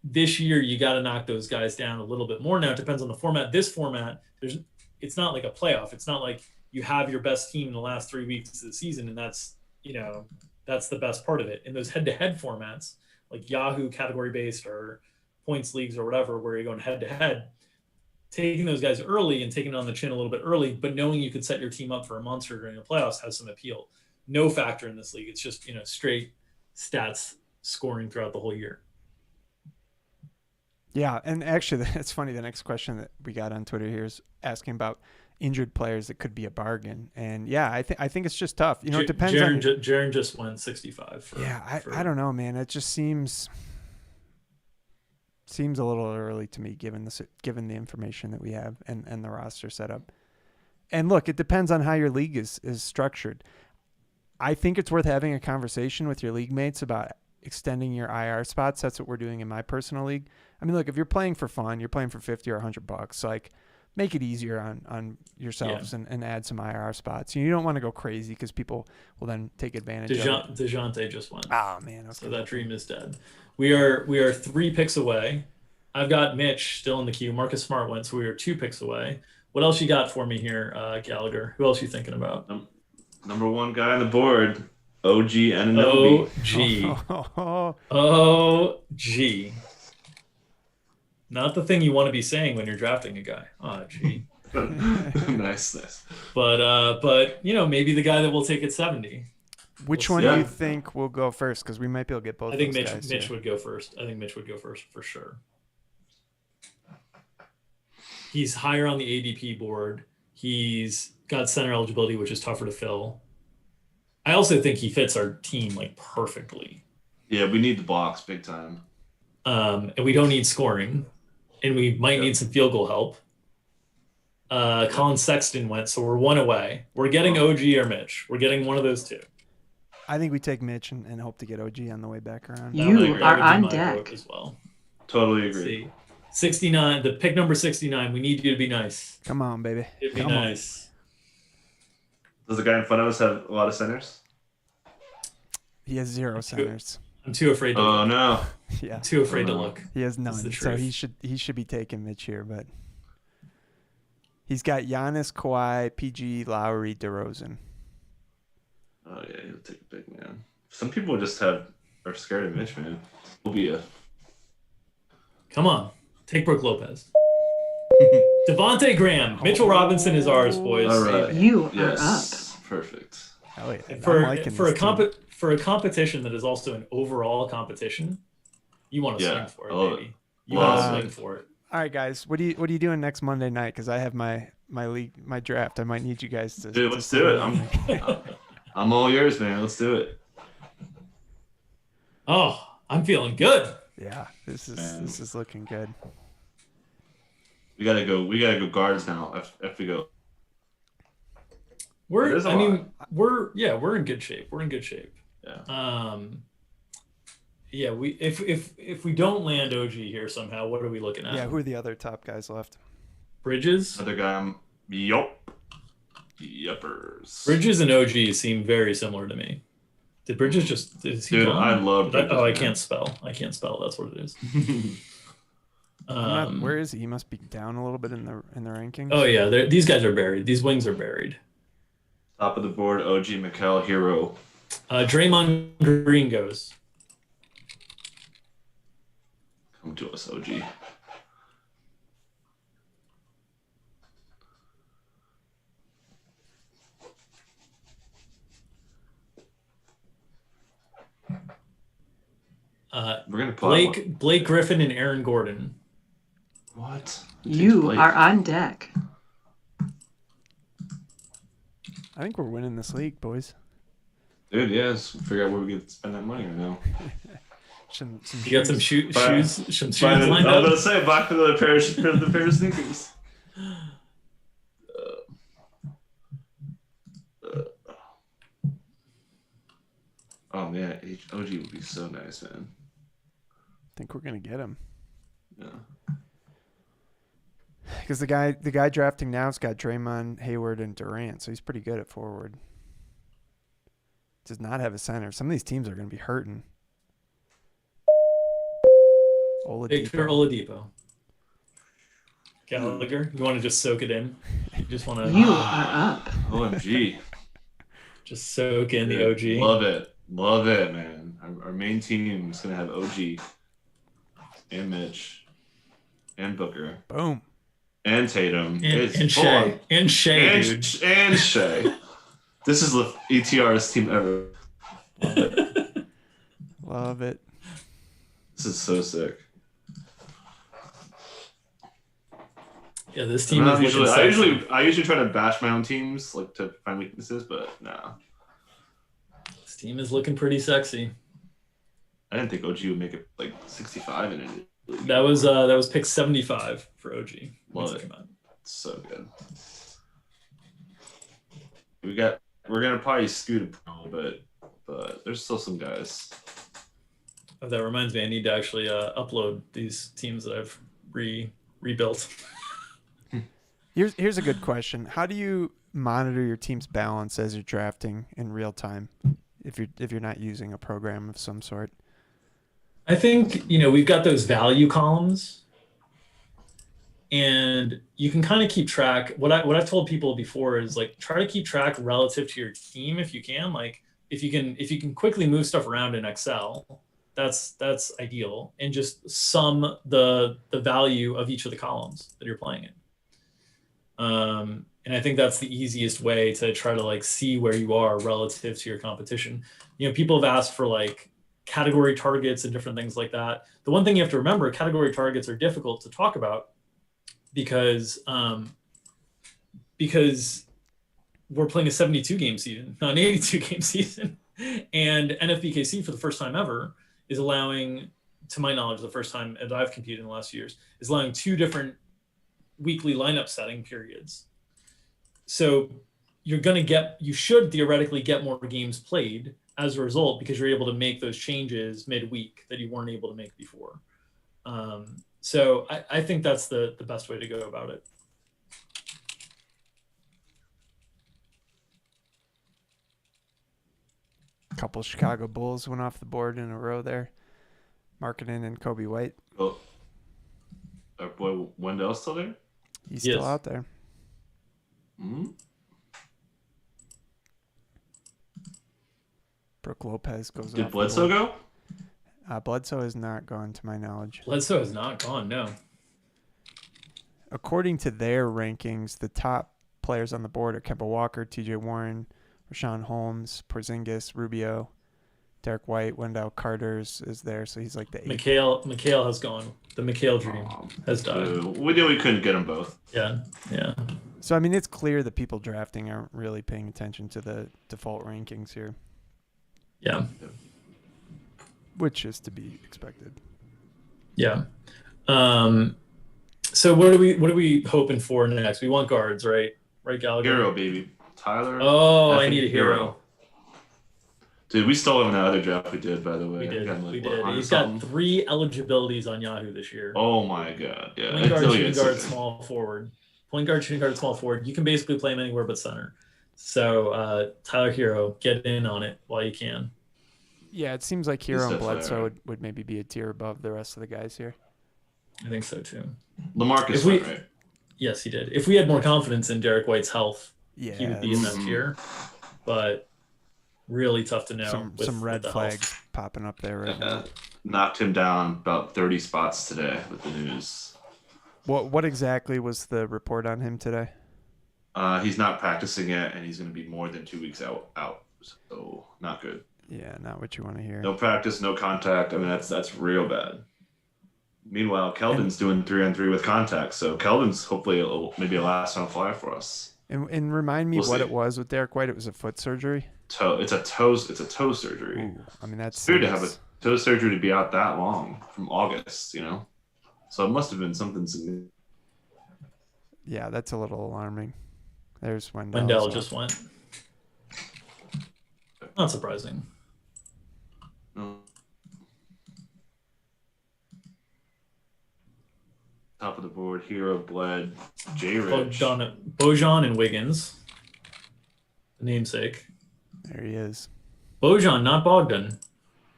A: this year you got to knock those guys down a little bit more. Now it depends on the format. This format, it's not like a playoff. It's not like you have your best team in the last 3 weeks of the season, and that's the best part of it. In those head-to-head formats, like Yahoo category-based or points leagues or whatever, where you're going head-to-head, taking those guys early and taking it on the chin a little bit early, but knowing you could set your team up for a monster during the playoffs has some appeal. No factor in this league. It's just, straight stats scoring throughout the whole year.
B: Yeah, and actually, it's funny. The next question that we got on Twitter here is asking about injured players that could be a bargain. And yeah, I think it's just tough. It depends on.
A: Jaren just went 65.
B: I don't know, man. It just seems a little early to me, given the information that we have and the roster setup. And look, it depends on how your league is structured. I think it's worth having a conversation with your league mates about extending your IR spots. That's what we're doing in my personal league. I mean, look, if you're playing for fun, you're playing for $50 or $100, like make it easier on yourselves and add some IR spots. You don't want to go crazy because people will then take advantage of it.
A: DeJounte just went.
B: Oh, man. Okay.
A: So that dream is dead. We are 3 picks away. I've got Mitch still in the queue. Marcus Smart went, so we are 2 picks away. What else you got for me here, Gallagher? Who else you thinking about?
D: Number 1 guy on the board, OG Anunoby.
A: OG. Not the thing you want to be saying when you're drafting a guy. Oh, gee.
D: Nice.
A: But maybe the guy that will take at 70.
B: Which one do you think will go first? Because we might be able to get both.
A: I think
B: those guys
A: Mitch would go first. I think Mitch would go first for sure. He's higher on the ADP board. He's got center eligibility, which is tougher to fill. I also think he fits our team like perfectly.
D: Yeah, we need the blocks big time.
A: And we don't need scoring, and we might need some field goal help. Colin Sexton went, so we're 1 away. We're getting OG or Mitch. We're getting one of those 2.
B: I think we take Mitch and hope to get OG on the way back around.
C: You are on deck
A: as well.
D: Totally agree.
A: 69, the pick number 69. We need you to be nice.
B: Come on, baby.
A: Be nice.
D: Does the guy in front of us have a lot of centers?
B: He has 0 centers.
A: I'm too afraid to
D: Oh
A: look.
D: no.
B: Yeah.
A: I'm too afraid to
D: no.
A: look.
B: He has none,
A: the
B: so
A: truth.
B: he should be taking Mitch here, but he's got Giannis, Kawhi, PG, Lowry, DeRozan.
D: Oh yeah, he'll take a big man. Some people just are scared of Mitch, man. Will be a
A: Come on. Take Brook Lopez. Devontae Graham. Mitchell Robinson is ours, boys.
D: All right.
C: You are
D: Yes. Perfect.
B: Hell yeah. I'm
A: For
B: liking
A: for a
B: this team.
A: for a competition that is also an overall competition, you want to
D: Yeah,
A: swing for it,
D: I love
A: baby.
D: it.
A: You want to
B: Love
A: swing
B: it.
A: for it.
B: All right, guys. What are you doing next Monday night? Because I have my draft. I might need you guys to.
D: Dude,
B: to
D: let's
B: sit
D: do
B: in
D: it.
B: on me.
D: I'm all yours, man. Let's do it.
A: Oh, I'm feeling good.
B: Yeah, this is looking good.
D: We gotta go guards now. If we go. That is a lot.
A: We're in good shape. We're in good shape.
D: Yeah.
A: Yeah, if we don't land OG here somehow, what are we looking at?
B: Yeah, who are the other top guys left?
A: Bridges.
D: Other guy. Yuppers.
A: Bridges and OG seem very similar to me. Did Bridges just? Is he
D: Dude,
A: gone?
D: I love Bridges.
A: I
D: man.
A: can't spell. That's what it is.
B: Where is he? He must be down a little bit in the rankings.
A: Oh yeah, these guys are buried. These wings are buried.
D: Top of the board, OG, Mikal, Hero.
A: Draymond Green goes.
D: Come to us, OG. We're gonna play
A: Blake Griffin and Aaron Gordon.
D: What?
C: You are on deck.
B: I think we're winning this league, boys.
D: Dude, yes. Figure out where we get to spend that money right now.
A: You got some shoes lined
D: I was
A: up.
D: gonna say, buy another pair of sneakers. Oh man, OG would be so nice, man.
B: I think we're gonna get him.
D: Yeah.
B: Because the guy drafting now has got Draymond, Hayward, and Durant, so he's pretty good at forward. Does not have a center. Some of these teams are going to be hurting.
A: Victor Oladipo. Gallagher, you want to just soak it in? You just want to.
C: You are up.
D: OMG.
A: Just soak in the OG.
D: Love it, man. Our main team is going to have OG and Mitch and Booker.
B: Boom.
D: And Tatum.
A: And Shea. And Shea, dude.
D: And Shea. This is the ETR's team ever.
B: Love it.
D: This is so sick.
A: Yeah, this team is
D: I usually try to bash my own teams, like to find weaknesses, but no.
A: This team is looking pretty sexy.
D: I didn't think OG would make it like 65 in it.
A: That was pick 75 for OG.
D: Love it. So good. We're gonna probably scoot a pro, but there's still some guys.
A: Oh, that reminds me, I need to actually upload these teams that I've rebuilt.
B: Here's a good question. How do you monitor your team's balance as you're drafting in real time if you're not using a program of some sort?
A: I think, we've got those value columns, and you can kind of keep track. What I've told people before is like try to keep track relative to your team if you can. Like if you can quickly move stuff around in Excel, that's ideal, and just sum the value of each of the columns that you're playing in. And I think that's the easiest way to try to like see where you are relative to your competition. People have asked for like category targets and different things like that. The one thing you have to remember, category targets are difficult to talk about because we're playing a 72 game season, not an 82 game season. And NFBKC for the first time ever is allowing, to my knowledge, the first time that I've competed in the last few years, is allowing 2 different weekly lineup setting periods. So you should theoretically get more games played as a result, because you're able to make those changes midweek that you weren't able to make before. So I think that's the best way to go about it.
B: couple Chicago Bulls went off the board in a row there. Marketing and Kobe White.
D: Oh, our boy Wendell's still there?
B: He's still out there.
D: Mm-hmm.
B: Brooke Lopez goes
D: Did
B: off
D: Bledsoe go?
B: Bledsoe is not gone, to my knowledge.
A: Bledsoe is not gone, no.
B: According to their rankings, the top players on the board are Kemba Walker, TJ Warren, Rashawn Holmes, Porzingis, Rubio, Derek White, Wendell Carter's is there, so he's like the 8th.
A: McHale has gone. The McHale dream has died.
D: We knew we couldn't get them both.
A: Yeah.
B: So, I mean, it's clear that people drafting aren't really paying attention to the default rankings here.
A: Yeah.
B: Which is to be expected.
A: Yeah. So what are we hoping for next? We want guards, right? Right, Gallagher?
D: Hero, baby. Tyler.
A: Oh, I need a hero.
D: Dude, we stole him in that other draft we did, by the way.
A: We did. He's got 3 eligibilities on Yahoo this year.
D: Oh my god. Yeah.
A: Point guard, shooting guard, small forward. Point guard, shooting guard, small forward. You can basically play him anywhere but center. So Tyler Hero, get in on it while you can.
B: Yeah, it seems like Hero and Bledsoe would maybe be a tier above the rest of the guys here.
A: I think so too.
D: LaMarcus went, right?
A: Yes, he did. If we had more confidence in Derek White's health, he would be in that tier. But really tough to know.
B: Some red flags popping up there right now.
D: Knocked him down about 30 spots today with the news.
B: What exactly was the report on him today?
D: He's not practicing yet, and he's going to be more than 2 weeks out. So not good.
B: Yeah, not what you want to hear.
D: No practice, no contact. I mean, that's real bad. Meanwhile, Keldon's doing 3-on-3 with contact, so Keldon's hopefully maybe a last round flyer for us.
B: And remind me what it was with Derek White. It was a foot surgery.
D: It's a toe surgery.
B: Ooh, I mean, that's
D: weird to have a toe surgery to be out that long from August, So it must have been something significant.
B: Yeah, that's a little alarming. There's Wendell.
A: Wendell just went. Not surprising.
D: No. Top of the board, Hero, Bled, J-Rich.
A: Bojan and Wiggins. The namesake.
B: There he is.
A: Bojan, not Bogdan.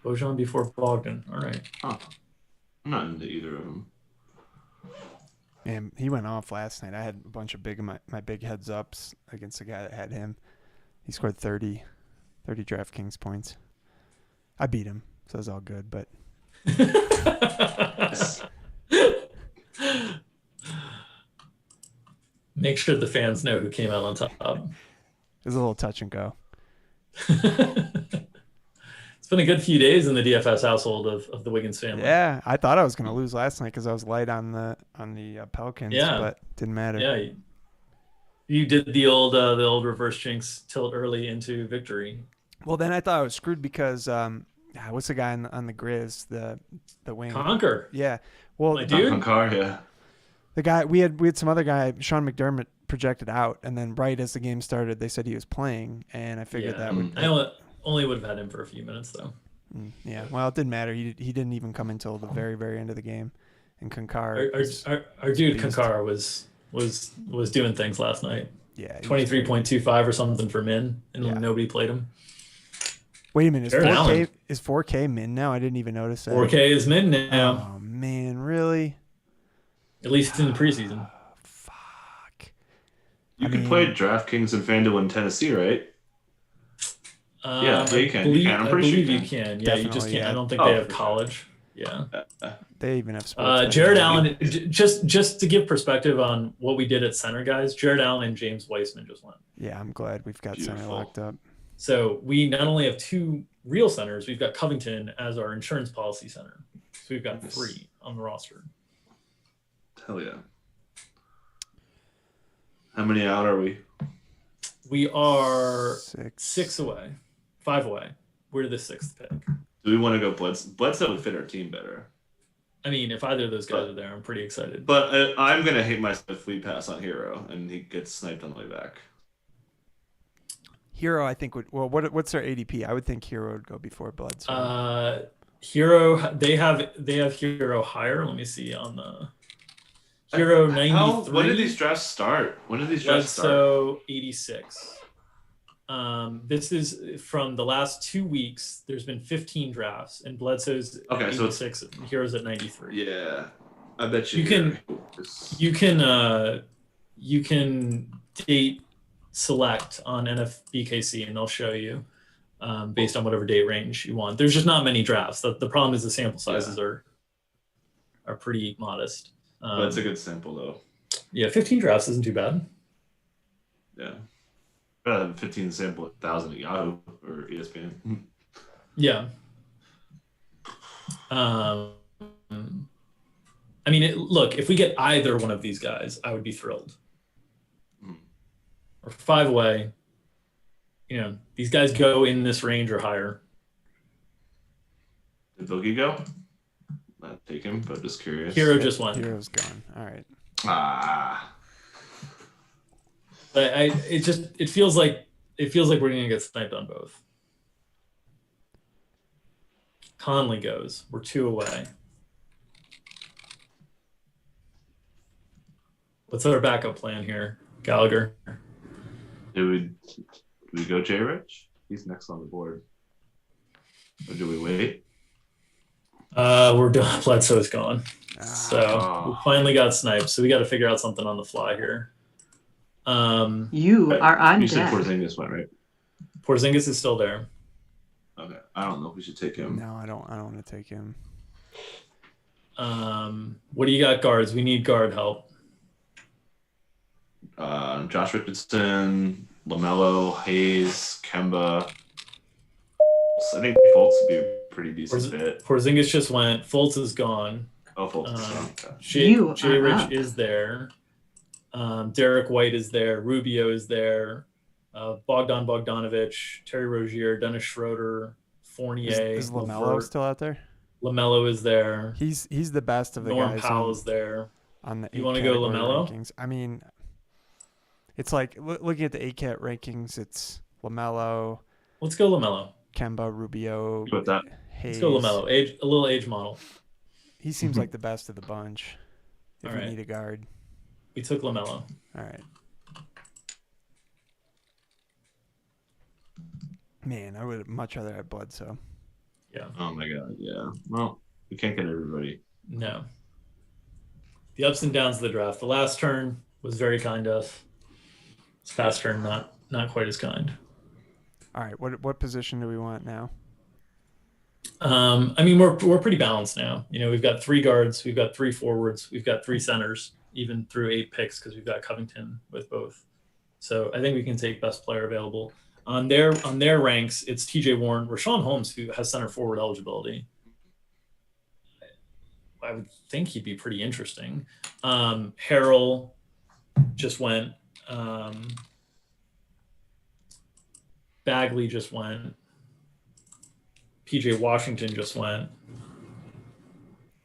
A: Bojan before Bogdan. All right.
D: Huh. I'm not into either of them.
B: Man, he went off last night. I had a bunch of my big heads ups against the guy that had him. He scored 30 DraftKings points. I beat him, so it's all good, but
A: make sure the fans know who came out on top.
B: It was a little touch and go.
A: It's been a good few days in the DFS household of the Wiggins family.
B: Yeah, I thought I was going to lose last night because I was light on the Pelicans, but didn't matter.
A: Yeah, you did the old reverse jinx tilt early into victory.
B: Well, then I thought I was screwed because what's the guy on the Grizz, the wing?
A: Conquer.
B: Yeah. Well,
A: my dude.
D: Conquer, yeah.
B: The guy we had some other guy, Sean McDermott, projected out, and then right as the game started, they said he was playing, and I figured that would.
A: I only would have had him for a few minutes though.
B: Yeah. Well, it didn't matter. He didn't even come until the very very end of the game, and Concar.
A: Our dude Concar was doing things last night.
B: Yeah.
A: 23.25 or something for min, and nobody played him.
B: Wait a minute, is 4K min now? I didn't even notice that.
A: 4K is min now.
B: Oh man, really?
A: At least in the preseason.
B: Fuck.
D: You can play DraftKings and FanDuel in Tennessee, right? You can.
A: I believe you can. Yeah, you just can't. Yeah. I don't think they have college. Yeah.
B: They even have sports.
A: Jared Allen, just to give perspective on what we did at center, guys, Jared Allen and James Weissman just went.
B: Yeah, I'm glad we've got center locked up.
A: So we not only have 2 real centers, we've got Covington as our insurance policy center. So we've got 3 on the roster.
D: Hell yeah. How many out are we?
A: We are 6 away. 5 away. We're the 6th pick.
D: Do we want to go Bledsoe? Bledsoe would fit our team better.
A: I mean, if either of those guys are there, I'm pretty excited.
D: But I'm going to hate myself if we pass on Hero and he gets sniped on the way back.
B: Hero, I think would. Well, what's their ADP? I would think Hero would go before Bledsoe.
A: Hero, they have Hero higher. Let me see on the Hero 93.
D: When did these drafts start?
A: Bledsoe 86. This is from the last 2 weeks. There's been 15 drafts, and Bledsoe's at 86, and Hero's at 93.
D: Yeah, I bet
A: you can date select on NFBKC, and they'll show you based on whatever date range you want. There's just not many drafts. The problem is the sample sizes are pretty modest.
D: But it's a good sample though.
A: Yeah, 15 drafts isn't too bad.
D: Yeah. Better than 15 sample 1,000 at Yahoo or ESPN.
A: Yeah. I mean, look, if we get either one of these guys, I would be thrilled. Or 5 away. You know, these guys go in this range or higher.
D: Did Boogie go? Not take him, but just curious.
A: Hero just won.
B: Hero's gone. All right.
A: But it feels like we're gonna get sniped on both. Conley goes. We're 2 away. What's our backup plan here, Gallagher?
D: Do we go J Rich? He's next on the board. Or do we wait?
A: We're done. Bledsoe's gone. So we finally got sniped. So we got to figure out something on the fly here.
C: You are on
D: You
C: deck.
D: said Porzingis went, right?
A: Porzingis is still there.
D: Okay. I don't know if we should take him.
B: No, I don't want to take him.
A: What do you got, guards? We need guard help.
D: Josh Richardson, LaMelo, Hayes, Kemba. I think Fultz would be a pretty decent fit.
A: Porzingis just went. Fultz is gone.
D: Oh, Fultz is gone. Okay.
A: J Rich is there. Derek White is there. Rubio is there. Bogdan Bogdanovic, Terry Rozier, Dennis Schroeder, Fournier.
B: Is LaMelo still out there?
A: LaMelo is there.
B: He's the best of the
A: Norm
B: guys.
A: Powell is there.
B: On the
A: you want to go LaMelo?
B: Rankings. I mean, it's like looking at the ACAT rankings. It's LaMelo.
A: Let's go LaMelo.
B: Kemba, Rubio,
D: With that.
A: Let's
B: Hayes.
A: go LaMelo. A little age model.
B: He seems like the best of the bunch. If we need a guard.
A: We took LaMelo.
B: All right. Man, I would much rather have Bledsoe.
A: Yeah.
D: Oh my God. Yeah. Well, we can't get everybody.
A: No. The ups and downs of the draft. The last turn was very kind to us. This past turn, not quite as kind.
B: All right. What position do we want now?
A: I mean, we're pretty balanced now. You know, we've got 3 guards, we've got 3 forwards, we've got 3 centers, even through 8 picks because we've got Covington with both. So I think we can take best player available. On their ranks, it's TJ Warren, Rashawn Holmes, who has center forward eligibility. I would think he'd be pretty interesting. Harrell just went. Bagley just went. PJ Washington just went.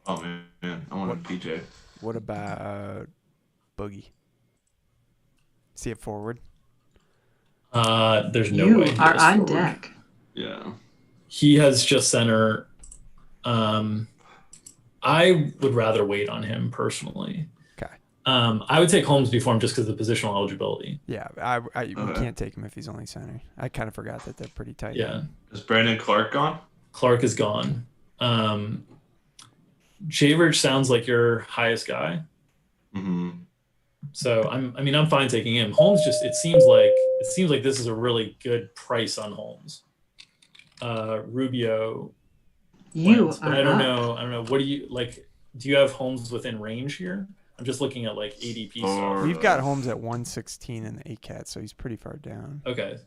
D: Oh man, I want PJ.
B: What about Boogie? See it forward.
A: There's no
C: You
A: way.
C: are on
A: forward.
C: deck.
D: Yeah.
A: He has just center. I would rather wait on him personally.
B: Okay.
A: I would take Holmes before him just because of the positional eligibility.
B: Yeah, we can't take him if he's only center. I kind of forgot that they're pretty tight.
A: Yeah.
D: Is Brandon Clark gone?
A: Clark is gone. J Rich sounds like your highest guy.
D: Mm-hmm.
A: So I'm fine taking him. Holmes it seems like this is a really good price on Holmes. Rubio.
C: You
A: wins, but
C: are
A: I don't
C: up.
A: know. What do you like? Do you have Holmes within range here? I'm just looking at like ADP stuff.
B: We've got Holmes at 116 in the ACAT, so he's pretty far down.
A: Okay.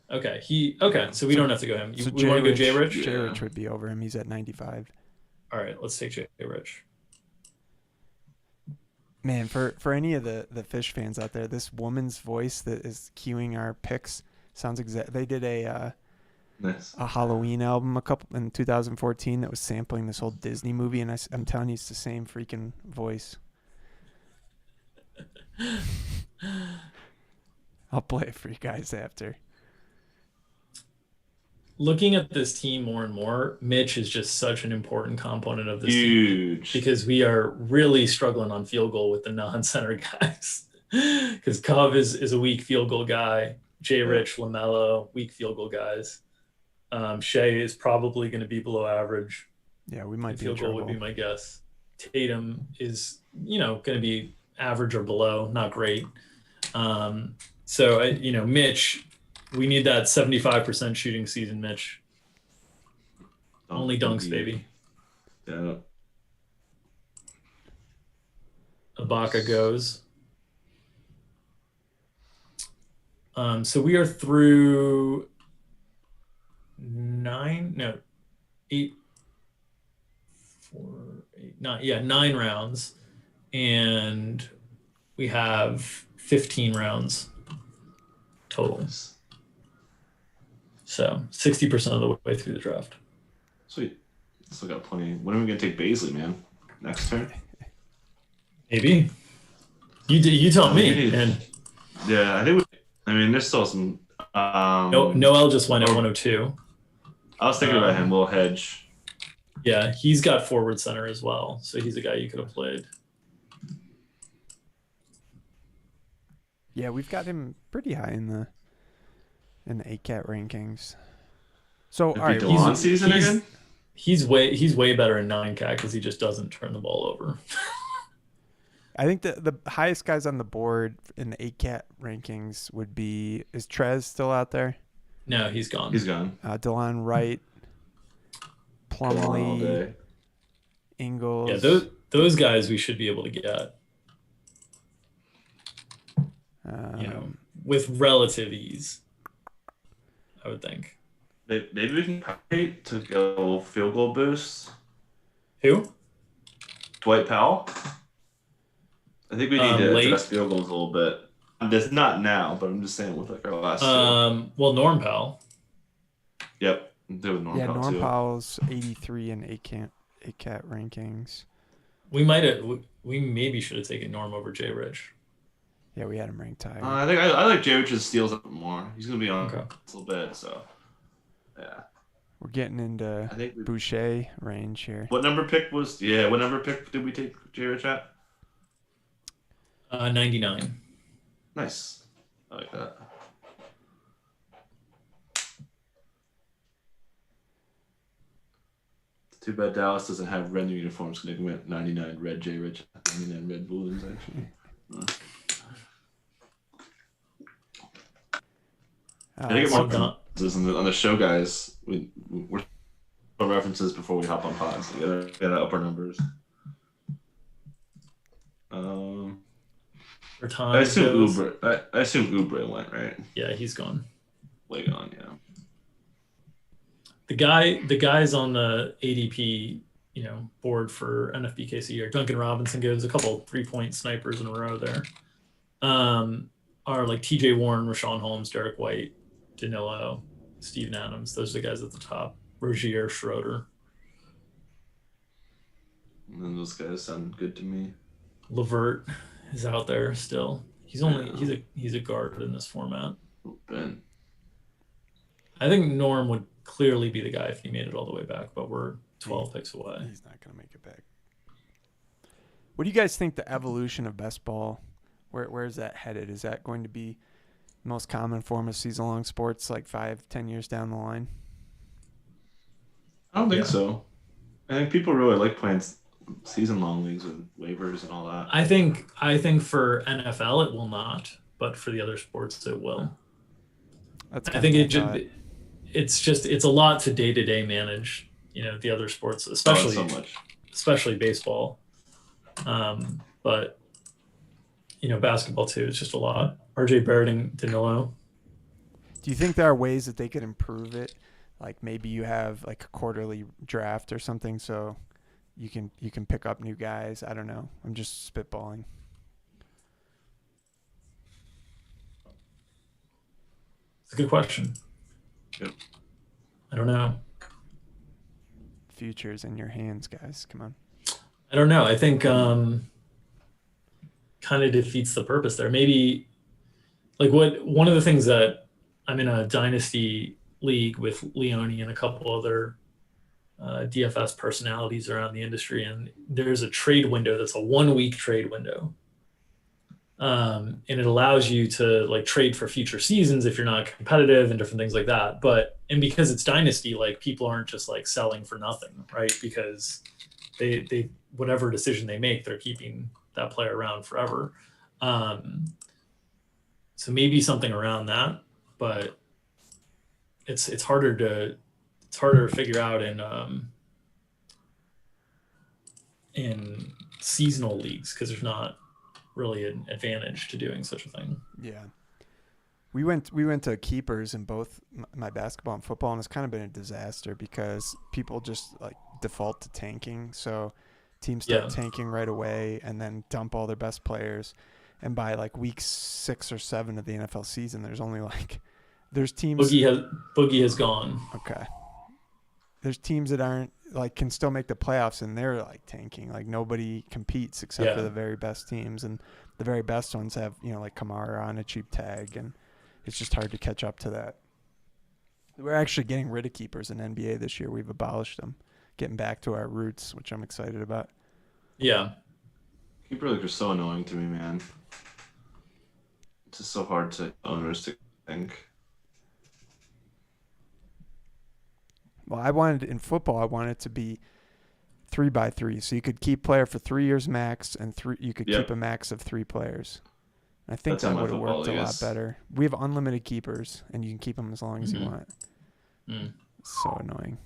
A: So we don't have to go him.
B: So
A: we want to go J Rich?
B: J Rich would be over him. He's at 95.
A: All right, let's take J Rich.
B: Man, for any of the Fish fans out there, this woman's voice that is cueing our picks sounds exact. They did a Halloween album in 2014 that was sampling this whole Disney movie, and I'm telling you, it's the same freaking voice. I'll play it for you guys after.
A: Looking at this team more and more, Mitch is just such an important component of this
D: team
A: because we are really struggling on field goal with the non-center guys. Because Cov is a weak field goal guy. Jay Rich, LaMelo, weak field goal guys. Shea is probably going to be below average.
B: Yeah, we might be in
A: field goal
B: trouble.
A: would be my guess. Tatum is, going to be average or below, not great. Mitch, we need that 75% shooting season, Mitch. Only dunks, baby.
D: Yeah.
A: Ibaka goes. So we are through 9 rounds, and we have 15 rounds total. So 60% of the way through the draft.
D: Sweet. Still got plenty. When are we gonna take Baisley, man? Next turn?
A: Maybe. You tell me. And
D: yeah, I think. There's still some.
A: Noel just went at 102.
D: I was thinking about him. We'll hedge.
A: Yeah, he's got forward center as well, so he's a guy you could have played.
B: Yeah, we've got him pretty high in the ACAT rankings. So all right,
A: he's way better in 9CAT because he just doesn't turn the ball over.
B: I think the highest guys on the board in the ACAT rankings would be, is Trez still out there?
A: No, he's gone.
B: DeLon Wright, Plumlee, Ingles.
A: Yeah, those guys we should be able to get. With relative ease, I would think.
D: Maybe we can pay to go field goal boost.
A: Who?
D: Dwight Powell. I think we need to address field goals a little bit. That's not now, but I'm just saying with our last two.
A: Well, Norm Powell.
D: Yep. Norm
B: Powell's 83 in ACAT rankings.
A: We maybe should have taken Norm over Jay Rich.
B: Yeah, we had him ranked higher.
D: I think I like Jay Rich's steals a bit more. He's gonna be on a little bit, so yeah.
B: We're getting into Boucher range here.
D: What number pick did we take Jay Rich at?
A: 99.
D: Nice. I like that. Too bad Dallas doesn't have red uniforms because they went 99 red Jay Rich, 99 red balloons actually. I think on the show, guys. We're references before we hop on pods. We gotta up our numbers. I assume Oubre went, right?
A: Yeah, he's gone.
D: Way gone, yeah.
A: The guys on the ADP, board for NFBKC are Duncan Robinson gives a couple 3-point snipers in a row there. Are like TJ Warren, Rashawn Holmes, Derek White, Danilo, Steven Adams. Those are the guys at the top. Rozier, Schroeder.
D: And then those guys sound good to me.
A: Levert is out there still. He's a guard in this format.
D: Ben.
A: I think Norm would clearly be the guy if he made it all the way back, but we're 12 picks away.
B: He's not going to make it back. What do you guys think the evolution of best ball? Where is that headed? Is that going to be the most common form of season-long sports like 5-10 years down the line?
D: I don't think so. I think people really like playing season-long leagues with waivers and all that.
A: I think for NFL it will not, but for the other sports it will. I think it's a lot to day-to-day manage, the other sports, especially baseball. But basketball too, it's just a lot. RJ Barrett and Danilo.
B: Do you think there are ways that they could improve it? Like maybe you have like a quarterly draft or something so you can pick up new guys. I don't know. I'm just spitballing.
A: It's a good question.
D: Yep.
A: I don't know.
B: Future's in your hands, guys. Come on.
A: I don't know. I think kind of defeats the purpose there. Maybe like one of the things that I'm in a Dynasty league with Leone and a couple other DFS personalities around the industry, and there's a trade window that's a 1-week trade window. And it allows you to like trade for future seasons if you're not competitive and different things like that. And because it's Dynasty, like people aren't just like selling for nothing, right? Because they whatever decision they make, they're keeping that player around forever. So maybe something around that, but it's harder to figure out in seasonal leagues because there's not really an advantage to doing such a thing.
B: Yeah. We went to keepers in both my basketball and football, and it's kind of been a disaster because people just like default to tanking. So teams start tanking right away and then dump all their best players. And by like week 6 or 7 of the NFL season, there's teams.
A: Boogie has gone.
B: Okay. There's teams that aren't like can still make the playoffs, and they're like tanking. Like nobody competes except for the very best teams, and the very best ones have like Kamara on a cheap tag, and it's just hard to catch up to that. We're actually getting rid of keepers in NBA this year. We've abolished them, getting back to our roots, which I'm excited about.
A: Yeah.
D: Keeper leagues are so annoying to me, man. It's just so hard to owners to think.
B: Well, I wanted it to be 3x3, so you could keep player for 3 years max, and you could keep a max of 3 players. I think that would have worked a lot better. We have unlimited keepers, and you can keep them as long as you want. It's so annoying.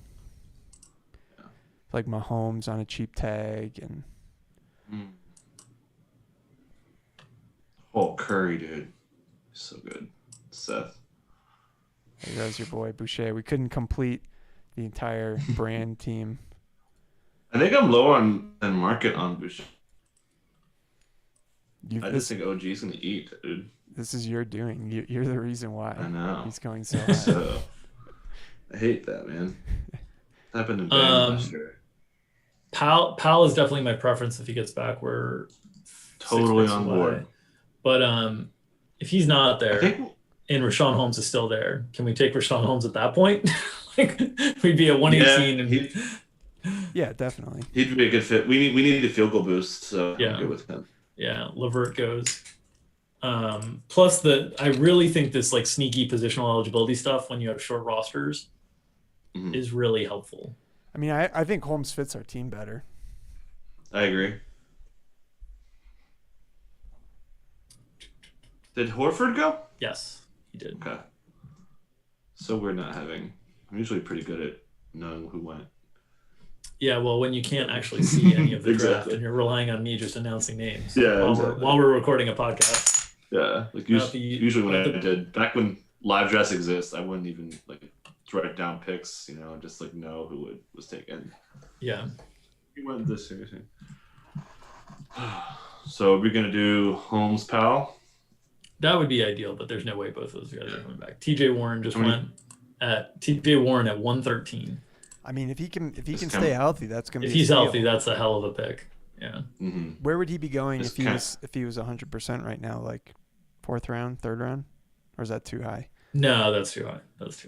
B: Yeah. Like Mahomes on a cheap tag and.
D: Oh, Curry, dude, so good. Seth.
B: There goes your boy Boucher. We couldn't complete the entire brand team.
D: I think I'm low on market on Boucher. I just think OG is going to eat, dude.
B: This is your doing. You're the reason why.
D: I know.
B: He's going so high.
D: So, I hate that, man. It happened in Ben last year.
A: Powell is definitely my preference if he gets back. We're
D: totally on board.
A: But if he's not there and Rashawn Holmes is still there, can we take Rashawn Holmes at that point? Like we'd be at 118.
B: Yeah, definitely.
D: He'd be a good fit. We need a field goal boost, so I'm good with him.
A: Yeah, Levert goes. Plus I really think this like sneaky positional eligibility stuff when you have short rosters is really helpful.
B: I mean, I think Holmes fits our team better.
D: I agree. Did Horford go?
A: Yes, he did.
D: Okay. So we're not having. I'm usually pretty good at knowing who went.
A: Yeah, well, when you can't actually see any of the draft and you're relying on me just announcing names while we're recording a podcast.
D: Yeah, like usually when I did back when live drafts exist, I wouldn't even like write down picks, just like know who was taken.
A: Yeah.
D: He went this year. So we're gonna do Holmes Powell.
A: That would be ideal, but there's no way both of those guys are coming back. TJ Warren went at TJ Warren at 113.
B: I mean, if he can stay healthy, that's gonna be.
A: If he's healthy, that's a hell of a pick. Yeah.
B: Mm-hmm. Where would he be going if he was 100% right now, like 4th round, 3rd round, or is that too high?
A: No, that's too high.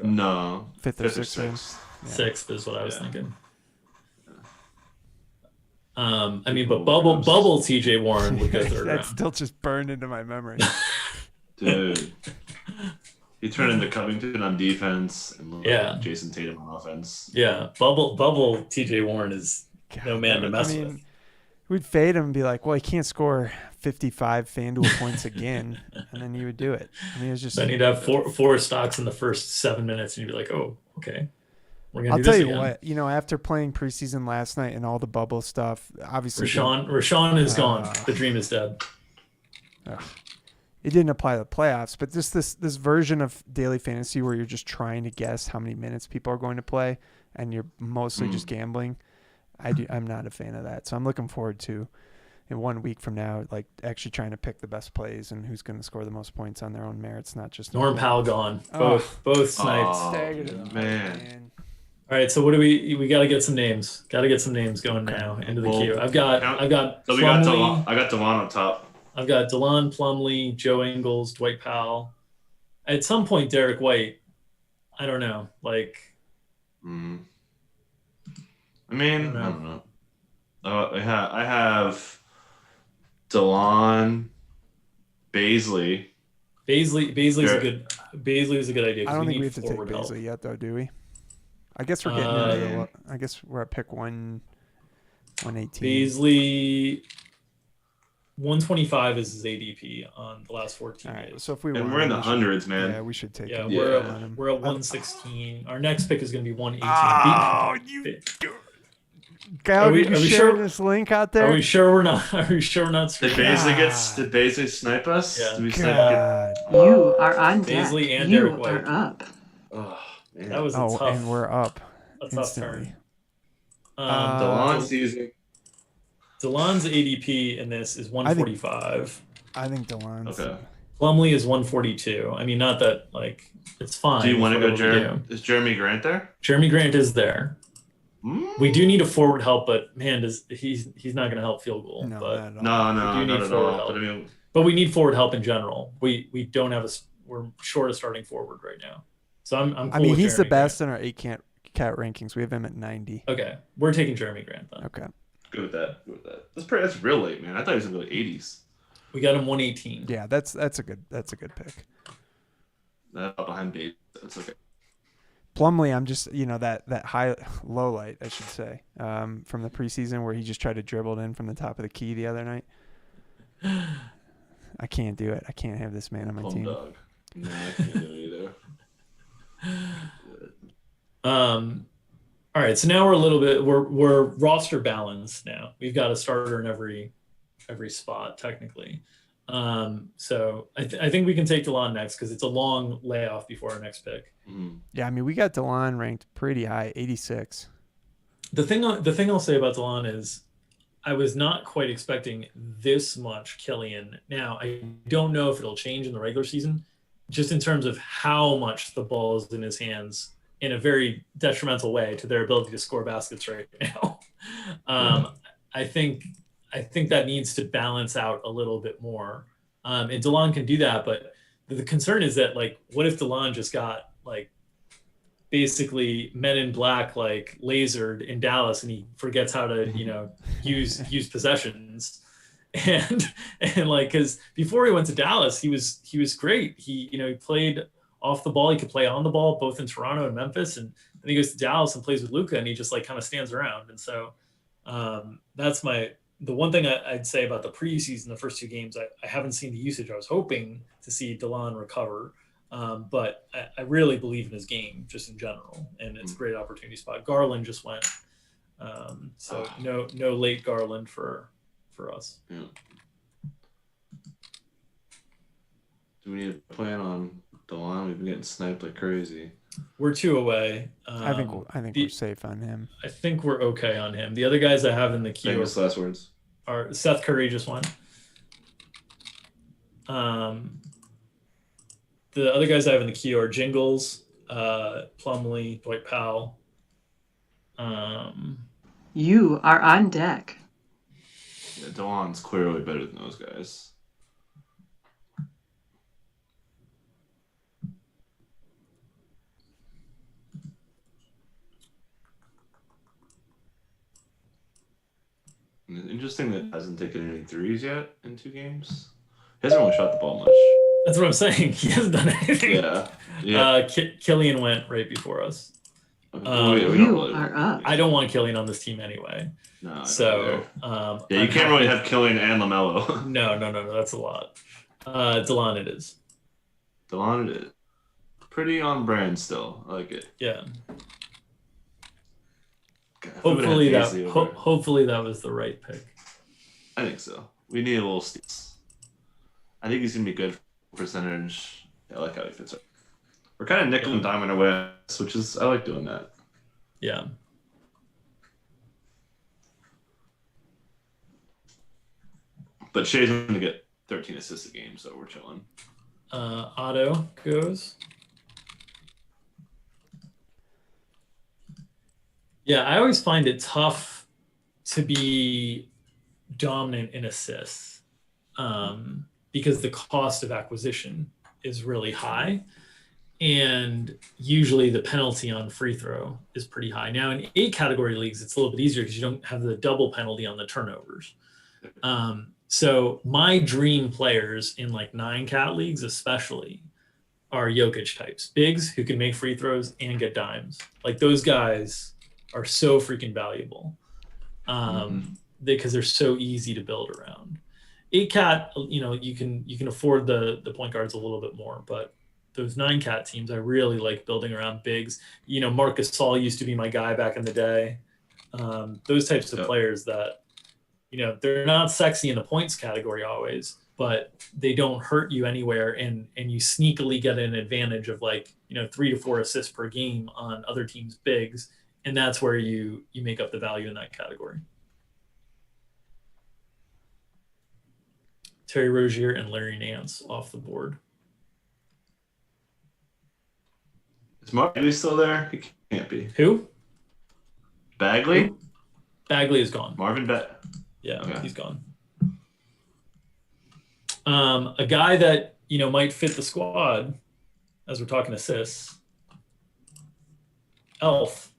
D: No,
B: 5th or 6th round.
A: 6th is what I was thinking. I mean, but bubble TJ Warren would go 3rd round.
B: That's still just burned into my memory.
D: Dude. He turned into Covington on defense and Jason Tatum on offense.
A: Yeah, bubble TJ Warren is no man to mess with.
B: We'd fade him and be like, well, he can't score 55 FanDuel points again, and then he would do it. I mean, it was just.
A: Then he'd have four stocks in the first 7 minutes, and you'd be like, oh, okay.
B: I'll tell you what, after playing preseason last night and all the bubble stuff, obviously
A: Rashawn is gone. The dream is dead.
B: It didn't apply to the playoffs, but just this version of daily fantasy where you're just trying to guess how many minutes people are going to play, and you're mostly just gambling. I'm not a fan of that, so I'm looking forward to in 1 week from now, like actually trying to pick the best plays and who's going to score the most points on their own merits, not just.
A: Norm Powell gone. Both snipes.
B: Man.
A: All right, so what do we got to get some names. Got to get some names going now into the queue. I got
D: Delon on top.
A: I've got Delon, Plumlee, Joe Ingles, Dwight Powell. At some point, Derek White. I don't know. Like.
D: I don't know. I have Delon, Baisley.
A: Baisley's a good idea.
B: I don't think we have to take
A: forward help.
B: Baisley yet, though, do we? I guess we're getting into the. I guess we're at pick 118.
A: Baisley, 125 is his ADP on the last 14
B: All right,
A: days.
B: so if we
D: we're in the hundreds, man.
B: Yeah, we should take.
A: Yeah,
B: him.
A: we're at 116. Our next pick is going to be 118.
B: Oh, Gallagher, you sharing this link out there?
A: Are we sure we're not? Are we sure we're not?
D: Did Baisley snipe us?
A: Yeah.
D: Did we
C: You are on deck.
A: Baisley and
C: you
A: Derek White
C: are up.
D: Oh, man.
A: That was a tough.
B: And we're up.
A: A tough turn.
D: DeLon season.
A: DeLon's ADP in this is 145.
B: I think DeLon's.
A: Okay. Plumlee is 142. I mean, not that it's fine.
D: Do you want to go Jeremy? Is Jeremy Grant there?
A: Jeremy Grant is there. We do need a forward help, but man, he's not going to help field goal.
B: No,
A: but
D: not at all.
A: But we need forward help in general. We don't have we're short of starting forward right now. So I'm cool.
B: I mean, he's
A: Jeremy
B: the best
A: Grant.
B: in our 8 rankings. We have him at 90.
A: Okay, we're taking Jeremy Grant then.
B: Okay.
D: Good with that. That's real late, man. I thought he was gonna go 80s.
A: We got him 118.
B: Yeah, that's a good pick.
D: Behind Bates, that's okay.
B: Plumlee, I'm just that low light, I should say, from the preseason where he just tried to dribble it in from the top of the key the other night. I can't do it. I can't have this man on my team.
D: Dog. No, I can't do it
A: either. All right, so now we're roster balanced now. We've got a starter in every spot technically. So I think we can take DeLon next because it's a long layoff before our next pick.
D: Mm-hmm.
B: Yeah, I mean we got DeLon ranked pretty high, 86.
A: The thing I'll say about DeLon is I was not quite expecting this much Killian. Now I don't know if it'll change in the regular season, just in terms of how much the ball is in his hands in a very detrimental way to their ability to score baskets right now. I think that needs to balance out a little bit more. And DeLon can do that, but the concern is that what if DeLon just got basically Men in Black lasered in Dallas and he forgets how to use possessions and because before he went to Dallas he was great. He played off the ball, he could play on the ball both in Toronto and Memphis, and then he goes to Dallas and plays with Luka and he just kind of stands around. And so that's the one thing I'd say about the preseason, the first 2 games, I haven't seen the usage. I was hoping to see DeLon recover, but I really believe in his game just in general, and it's a great opportunity spot. Garland just went, so no late Garland for us.
D: Yeah. Do we need a plan on DeLon? We've been getting sniped like crazy.
A: We're 2 away.
B: I think we're safe on him.
A: I think we're okay on him. The other guys I have in the queue.
D: Famous last words.
A: Are Seth Curry just won. The other guys I have in the queue are Jingles, Plumlee, Dwight Powell.
C: You are on deck.
D: Yeah, DeLon's clearly better than those guys. Interesting that hasn't taken any threes yet in 2 games. He hasn't really shot the ball much.
A: That's what I'm saying. He hasn't done anything.
D: Yeah.
A: Killian went right before us.
C: You are up.
A: I don't want Killian on this team anyway.
D: No.
A: So
D: you can't really have Killian and LaMelo.
A: No. That's a lot. DeLon it is.
D: DeLon it is. Pretty on brand still. I like it.
A: Yeah.
D: Hopefully
A: that was the right pick.
D: I think so. We need a little steals. I think he's gonna be good percentage. I like how he fits up. We're kind of nickel and diamond away, which is I like doing that.
A: Yeah.
D: But Shea's gonna get 13 assists a game, so we're chilling.
A: Otto goes. Yeah, I always find it tough to be dominant in assists because the cost of acquisition is really high. And usually the penalty on free throw is pretty high. Now in 8 category leagues, it's a little bit easier because you don't have the double penalty on the turnovers. So my dream players in like 9-cat leagues, especially, are Jokic types, bigs who can make free throws and get dimes. Like those guys are so freaking valuable because they're so easy to build around. 8-cat, you can afford the point guards a little bit more, but those 9-cat teams, I really like building around bigs. Marcus Gasol used to be my guy back in the day. Those types of players that, they're not sexy in the points category always, but they don't hurt you anywhere, and you sneakily get an advantage of 3 to 4 assists per game on other teams' bigs, and that's where you make up the value in that category. Terry Rozier and Larry Nance off the board.
D: Is Bagley still there? He can't be.
A: Who?
D: Bagley?
A: Bagley is gone.
D: Marvin
A: Yeah, okay. He's gone. A guy that might fit the squad, as we're talking assists. Elf.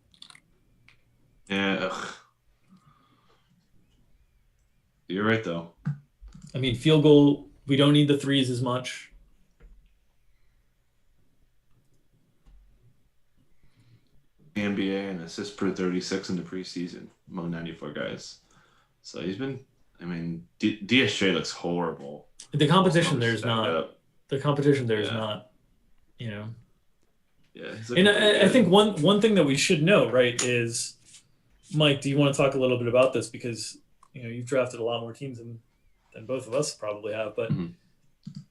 D: Yeah. Ugh. You're right though.
A: I mean, field goal. We don't need the threes as much.
D: NBA and assists per 36 in the preseason among 94 guys. So he's been. I mean, DSJ looks horrible.
A: The competition there's not. The competition there's not.
D: Yeah.
A: And I think one thing that we should know, right, is, Mike, do you want to talk a little bit about this, because you've drafted a lot more teams than both of us probably have, but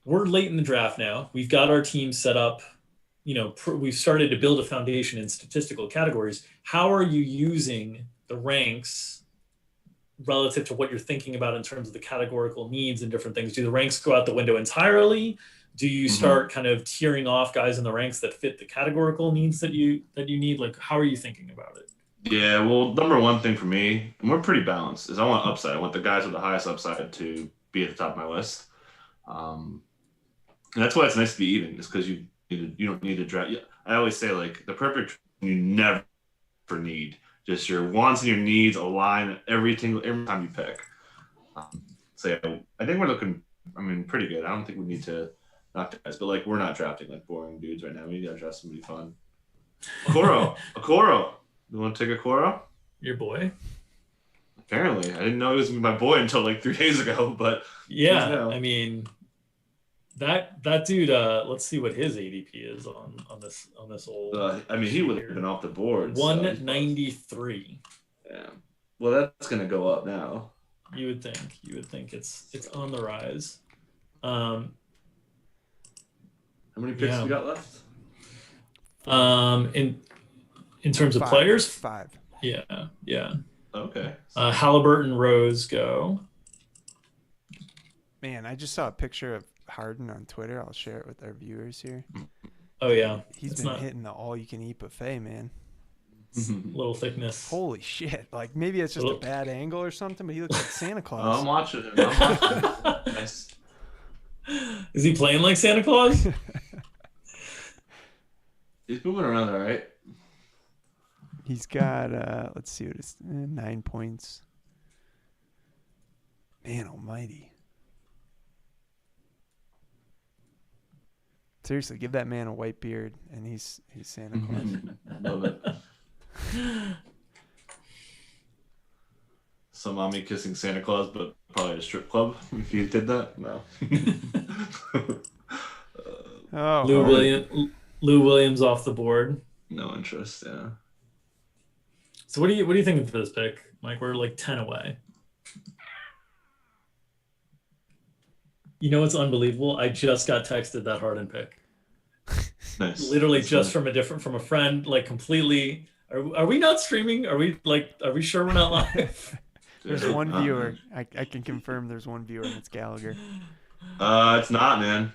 A: we're late in the draft now. We've got our team set up. We've started to build a foundation in statistical categories. How are you using the ranks relative to what you're thinking about in terms of the categorical needs and different things? Do the ranks go out the window entirely? Do you start kind of tiering off guys in the ranks that fit the categorical needs that you need? Like, how are you thinking about it?
D: Yeah, well, number one thing for me, and we're pretty balanced, is I want upside. I want the guys with the highest upside to be at the top of my list. And that's why it's nice to be even, is because you don't need to draft. I always say, the perfect you never need. Just your wants and your needs align every time you pick. So I think we're looking, pretty good. I don't think we need to knock guys, but we're not drafting boring dudes right now. We gotta draft somebody fun. Okoro. You want to take Okoro?
A: Your boy?
D: Apparently. I didn't know he was my boy until 3 days ago, but
A: yeah, that dude, let's see what his ADP is on this old.
D: He would have been off the board.
A: 193.
D: So yeah. Well, that's gonna go up now.
A: You would think it's on the rise. How
D: many picks we got left?
A: In terms of players?
B: 5.
A: Yeah.
D: Okay.
A: Halliburton, Rose go.
B: Man, I just saw a picture of Harden on Twitter. I'll share it with our viewers here.
A: Oh yeah,
B: he's been hitting the all-you-can-eat buffet, man.
A: Little thickness.
B: Holy shit! Maybe it's just a bad angle or something, but he looks like Santa Claus.
D: I'm watching him. Nice.
A: Is he playing like Santa Claus?
D: He's moving around all right.
B: He's got let's see what it's 9 points. Man almighty. Seriously, give that man a white beard and he's Santa Claus.
D: Love it. Some mommy kissing Santa Claus, but probably a strip club if you did that. No.
A: Lou Williams off the board.
D: No interest. Yeah.
A: So what do you think of this pick, Mike? We're 10 away. It's unbelievable. I just got texted that Harden pick.
D: Nice.
A: Literally just from a friend, completely. Are we not streaming? Are we sure we're not live?
B: There's one viewer. I can confirm there's one viewer, and it's Gallagher.
D: It's not, man.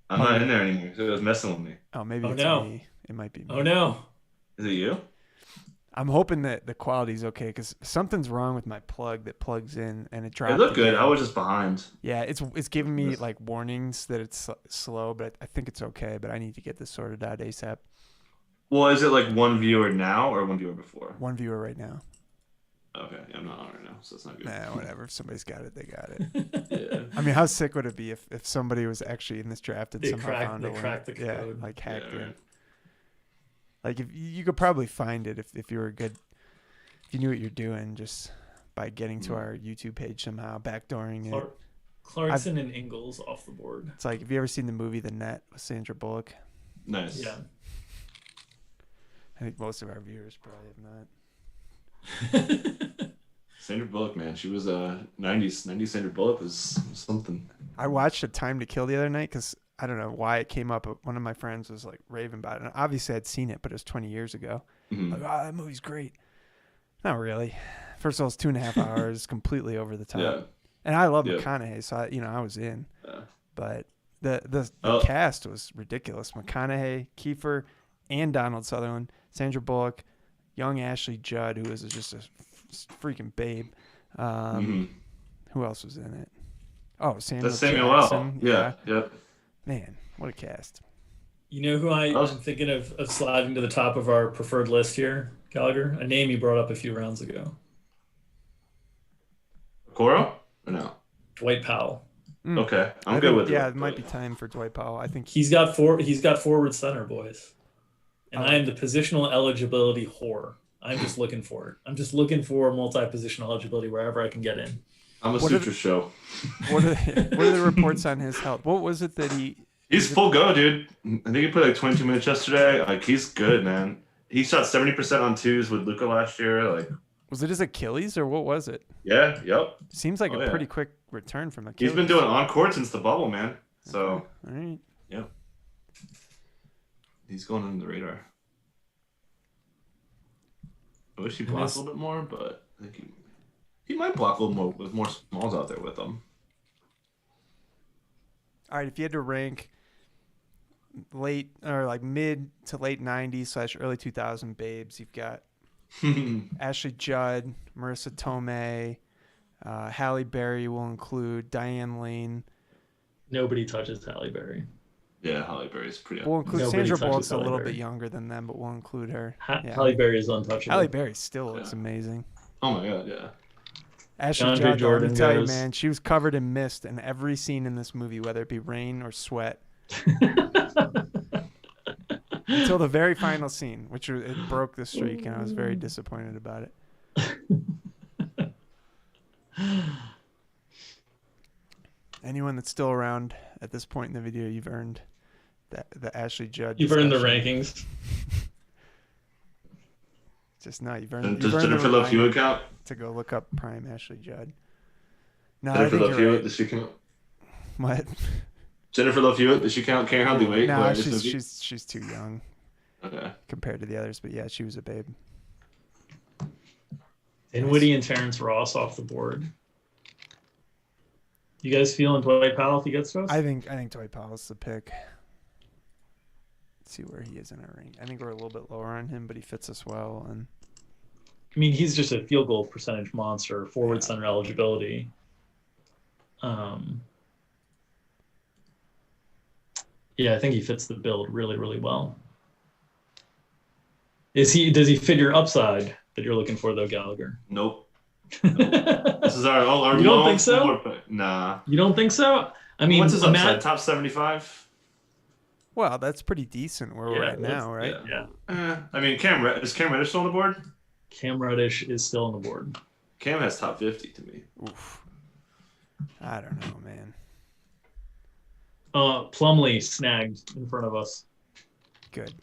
D: I'm not in there anymore. So it was messing with me.
B: Oh, maybe it's me. It might be me.
A: Oh no.
D: Is it you?
B: I'm hoping that the quality's okay, because something's wrong with my plug that plugs in and it dropped.
D: It looked good. I was just behind.
B: Yeah, it's giving me warnings that it's slow, but I think it's okay. But I need to get this sorted out ASAP.
D: Well, is it one viewer now or one viewer before?
B: One viewer right now.
D: Okay, I'm not on right now, so it's not good.
B: Nah, whatever. If somebody's got it, they got it.
D: Yeah.
B: I mean, how sick would it be if somebody was actually in this draft and
A: They
B: somehow found a
A: cracked the
B: link?
A: code.
B: Yeah, like hacked in.
D: Right.
B: Like if you could probably find it if you were good, if you knew what you're doing, just by getting to our YouTube page somehow, backdooring it.
A: Clarkson and Ingalls off the board.
B: It's like, have you ever seen the movie The Net with Sandra Bullock?
D: Nice.
A: Yeah.
B: I think most of our viewers probably have not.
D: Sandra Bullock, man, she was 90s Sandra Bullock was something.
B: I watched A Time to Kill the other night because I don't know why it came up, but one of my friends was like raving about it. And obviously I'd seen it, but it was 20 years ago.
D: Mm-hmm.
B: Like, that movie's great. Not really. First of all, it's 2.5 hours, completely over the top.
D: Yeah.
B: And I love McConaughey, so I was in.
D: Yeah.
B: But the cast was ridiculous. McConaughey, Kiefer, and Donald Sutherland, Sandra Bullock, young Ashley Judd, who was just a freaking babe. Who else was in it? Oh, Samuel Jackson.
D: Yeah.
B: Man, what a cast.
A: You know who I'm thinking of sliding to the top of our preferred list here, Gallagher? A name you brought up a few rounds ago.
D: Coro? Or no?
A: Dwight Powell.
D: Okay, I'm good with it.
B: Yeah, it might be time for Dwight Powell. I think
A: he's got forward center, boys. And I am the positional eligibility whore. I'm just looking for it. I'm just looking for multi-positional eligibility wherever I can get in.
D: I'm a suture show.
B: What are the reports on his health? What was it that
D: He's full go, dude. I think he played like 22 minutes yesterday. Like, he's good, man. He shot 70% on twos with Luka last year. Like,
B: was it his Achilles or what was it?
D: Yeah, yep.
B: Seems like a pretty quick return from Achilles.
D: He's been doing on court since the bubble, man. So,
B: all right.
D: Yep. He's going under the radar. I wish he blocked a little bit more, but I think he might block a little more with more smalls out there with him.
B: All right, if you had to rank late or like mid to late 90s / early 2000 babes, you've got Ashley Judd, Marissa Tomei, Halle Berry will include, Diane Lane.
A: Nobody touches Halle Berry.
D: Yeah, Halle Berry's pretty.
B: We'll include Sandra Bullock's a little bit younger than them, but we'll include her.
A: Halle Berry is untouchable.
B: Halle Berry still looks amazing.
D: Oh my god, yeah.
B: Ashley Judd, let me tell you, man, she was covered in mist in every scene in this movie, whether it be rain or sweat. Until the very final scene, which it broke the streak, and I was very disappointed about it. Anyone that's still around at this point in the video, you've earned the Ashley Judd.
A: You've earned the rankings.
B: Just not. You've earned.
D: Does Jennifer Love Hewitt count?
B: To go look up prime Ashley Judd. No,
D: Jennifer Love Hewitt, does she count?
B: What?
D: Jennifer Love Hewitt, does she count? Can't hardly wait.
B: No, she's too young.
D: Okay.
B: Compared to the others, but yeah, she was a babe.
A: Dinwiddie and Terrence Ross off the board. You guys feeling Dwight Powell if he gets to us?
B: I think Dwight Powell's the pick. Let's see where he is in our rank. I think we're a little bit lower on him, but he fits us well. And
A: I mean, he's just a field goal percentage monster, forward center eligibility. Yeah, I think he fits the build really, really well. Does he fit your upside that you're looking for though, Gallagher?
D: Nope. This is our
A: You don't think so?
D: Nah.
A: You don't think so? I mean,
D: what's his upside? Top 75?
B: Well, that's pretty decent where we're at now, right?
A: Yeah.
D: I mean, is Cam Reddish still on the board?
A: Cam Reddish is still on the board.
D: Cam has top 50 to me.
B: Oof. I don't know, man.
A: Plumlee snagged in front of us.
B: Good.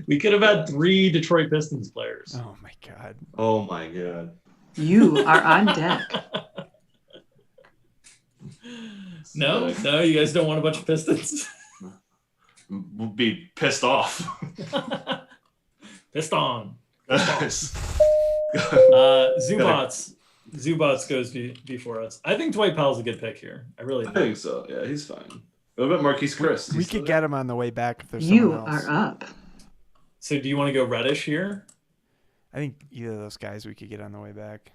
A: We could have had 3 Detroit Pistons players.
B: Oh my god.
D: Oh my god.
C: You are on deck.
A: No, you guys don't want a bunch of Pistons.
D: We'll be pissed off.
A: Pissed on. Zubats goes before us. I think Dwight Powell's a good pick here. I really do.
D: I think so. Yeah, he's fine. What about Marquise Chris?
B: We could get him on the way back if there's
C: You
B: someone else.
C: are up.
A: So do you want to go Reddish here?
B: I think either of those guys we could get on the way back.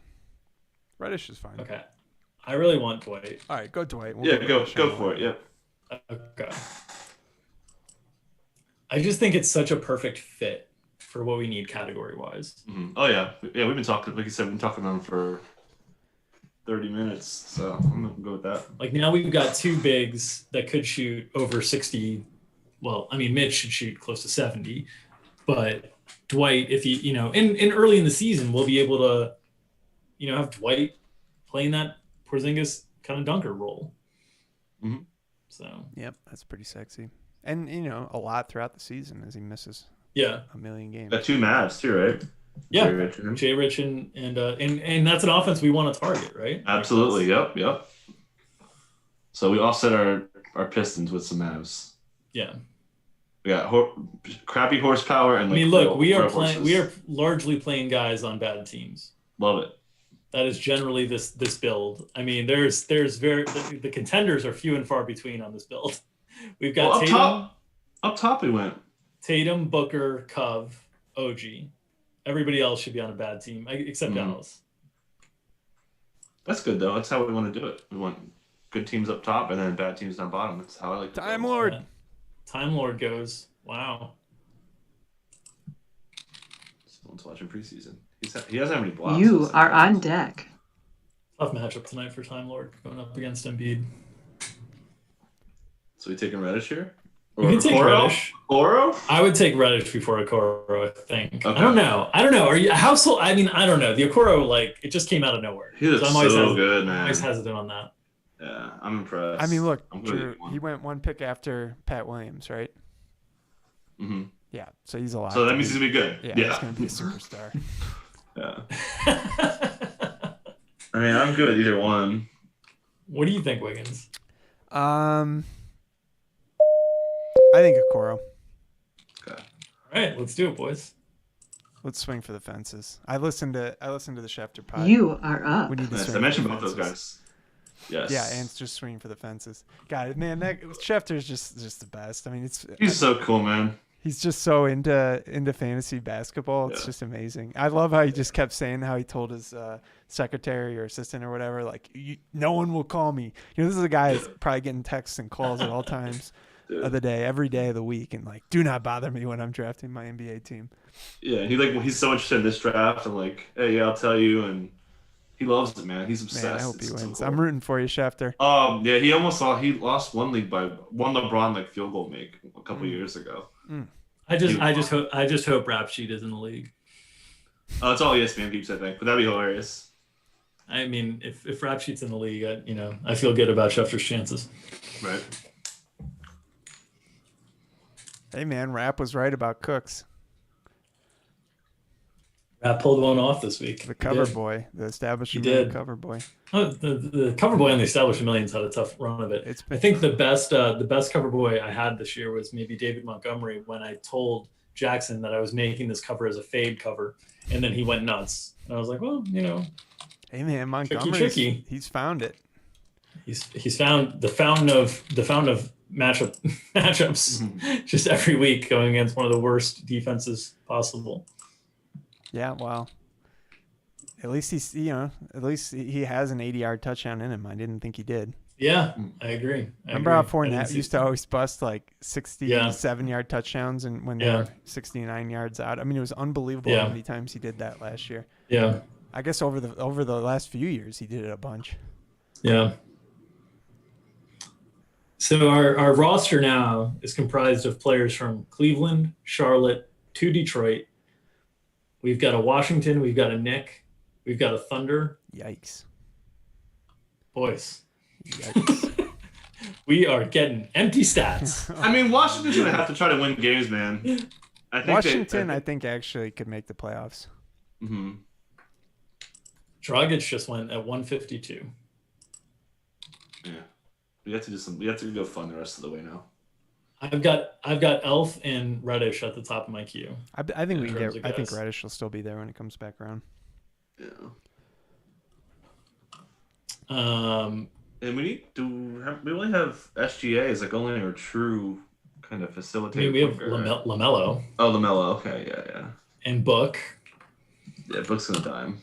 B: Reddish is fine.
A: Okay. I really want Dwight.
B: All right, go Dwight.
D: Go for it. Yep.
A: Okay. I just think it's such a perfect fit for what we need category wise.
D: Mm-hmm. Oh yeah, we've been talking. Like you said, we've been talking on for 30 minutes, so I'm gonna go with that.
A: Like now we've got two bigs that could shoot over 60. Well, I mean, Mitch should shoot close to 70, but Dwight, if in early in the season, we'll be able to, have Dwight playing that Porzingis kind of dunker role.
D: Mm-hmm.
A: So.
B: Yep, that's pretty sexy, and a lot throughout the season as he misses.
A: Yeah.
B: A million games.
D: Got 2 Mavs too, right?
A: Yeah, Jay Rich and that's an offense we want to target, right?
D: Absolutely. Yep. So we offset our Pistons with some Mavs.
A: Yeah.
D: We got crappy horsepower and.
A: Look, we are largely playing guys on bad teams.
D: Love it.
A: That is generally this build. I mean, the contenders are few and far between on this build. We've got Tatum.
D: Up top we went.
A: Tatum, Booker, Cove, OG. Everybody else should be on a bad team, except Dallas.
D: That's good, though. That's how we want to do it. We want good teams up top and then bad teams down bottom. That's how I like to
B: Time Lord.
A: Yeah. Time Lord goes. Wow.
D: Someone's watching preseason. He doesn't have any blocks.
C: You are on deck.
A: Tough matchup tonight for Time Lord going up against Embiid.
D: So we taking Reddish here?
A: You can take Reddish.
D: Okoro?
A: I would take Reddish before Okoro, I think.
D: Okay.
A: I don't know. Are you household? I mean, I don't know. The Okoro, it just came out of nowhere.
D: He looks so good, man.
A: I'm always hesitant on that.
D: Yeah, I'm impressed.
B: I mean, look, Drew, he went one pick after Pat Williams, right?
D: Mm-hmm.
B: Yeah, so he's a lot.
D: So that means he's going to be good.
B: Yeah, he's going to be a superstar.
D: Yeah. I mean, I'm good at either one.
A: What do you think, Wiggins?
B: I think Okoro.
D: Okay.
A: All right, let's do it, boys.
B: Let's swing for the fences. I listened to the Schefter pod.
C: You are up.
B: We need to
D: Nice.
B: swing
D: I mentioned
B: for the
D: both those
B: fences.
D: guys. Yes.
B: Yeah, and it's just swinging for the fences. God, man, Schefter's just the best. I mean,
D: he's so cool, man.
B: He's just so into fantasy basketball. It's just amazing. I love how he just kept saying how he told his secretary or assistant or whatever, no one will call me. This is a guy that's probably getting texts and calls at all times of the day, every day of the week, and do not bother me when I'm drafting my NBA team.
D: Yeah, he's so interested in this draft and hey, yeah, I'll tell you, and he loves it, man. He's obsessed.
B: Man, I hope he wins.
D: So cool.
B: I'm rooting for you, Schefter.
D: Yeah, he lost one league by one LeBron field goal make a couple years ago.
A: I just hope Rap Sheet is in the league.
D: Oh, it's all ESPN keeps, I think, but that'd be hilarious.
A: I mean, if Rap Sheet's in the league, I feel good about Schefter's chances.
D: Right.
B: Hey, man, Rap was right about Cooks.
A: Rap pulled one off this week.
B: The cover boy, the establishment cover boy.
A: Oh, the cover boy on the Establishment Millions had a tough run of it. I think the best cover boy I had this year was maybe David Montgomery, when I told Jackson that I was making this cover as a fade cover, and then he went nuts. And I was like, well,
B: Hey, man, Montgomery,
A: tricky.
B: He's found it.
A: He's found the fountain of matchups just every week, going against one of the worst defenses possible.
B: Yeah, well, at least he has an 80-yard touchdown in him. I didn't think he did.
A: Yeah, I agree.
B: Remember how Fournette used to always bust 67-yard touchdowns and when they were 69 yards out? I mean, it was unbelievable how many times he did that last year.
A: Yeah.
B: I guess over the last few years he did it a bunch.
A: Yeah. So our roster now is comprised of players from Cleveland, Charlotte, to Detroit. We've got a Washington, we've got a Knick, we've got a Thunder.
B: Yikes.
A: Boys.
B: Yikes.
A: We are getting empty stats.
D: I mean, Washington's going to have to try to win games, man.
B: I think actually could make the playoffs.
D: Mm-hmm.
A: Dragic just went at 152.
D: Yeah. We have to go fun the rest of the way now.
A: I've got Elf and Reddish at the top of my queue.
B: I think we can get. I think Reddish will still be there when it comes back around.
D: Yeah.
A: And
D: we only have SGA as only our true kind of facilitator.
A: I mean, we have LaMelo.
D: Oh, LaMelo. Okay, yeah.
A: And Book.
D: Yeah, Book's gonna dime.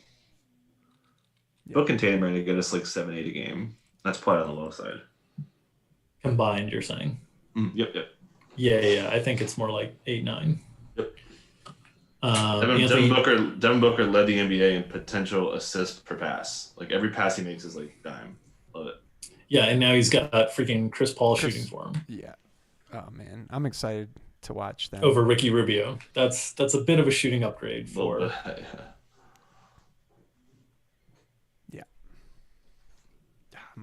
B: Yep.
D: Book and Tatum are gonna get us 7-8 a game. That's probably on the low side.
A: Combined, you're saying?
D: Yep.
A: Yeah. I think it's more 8-9.
D: Yep. Devin Booker led the NBA in potential assists per pass. Like every pass he makes is like dime. Love it.
A: Yeah, and now he's got freaking Chris Paul shooting for him.
B: Yeah. Oh man, I'm excited to watch that
A: over Ricky Rubio. That's a bit of a shooting upgrade for.
B: Yeah.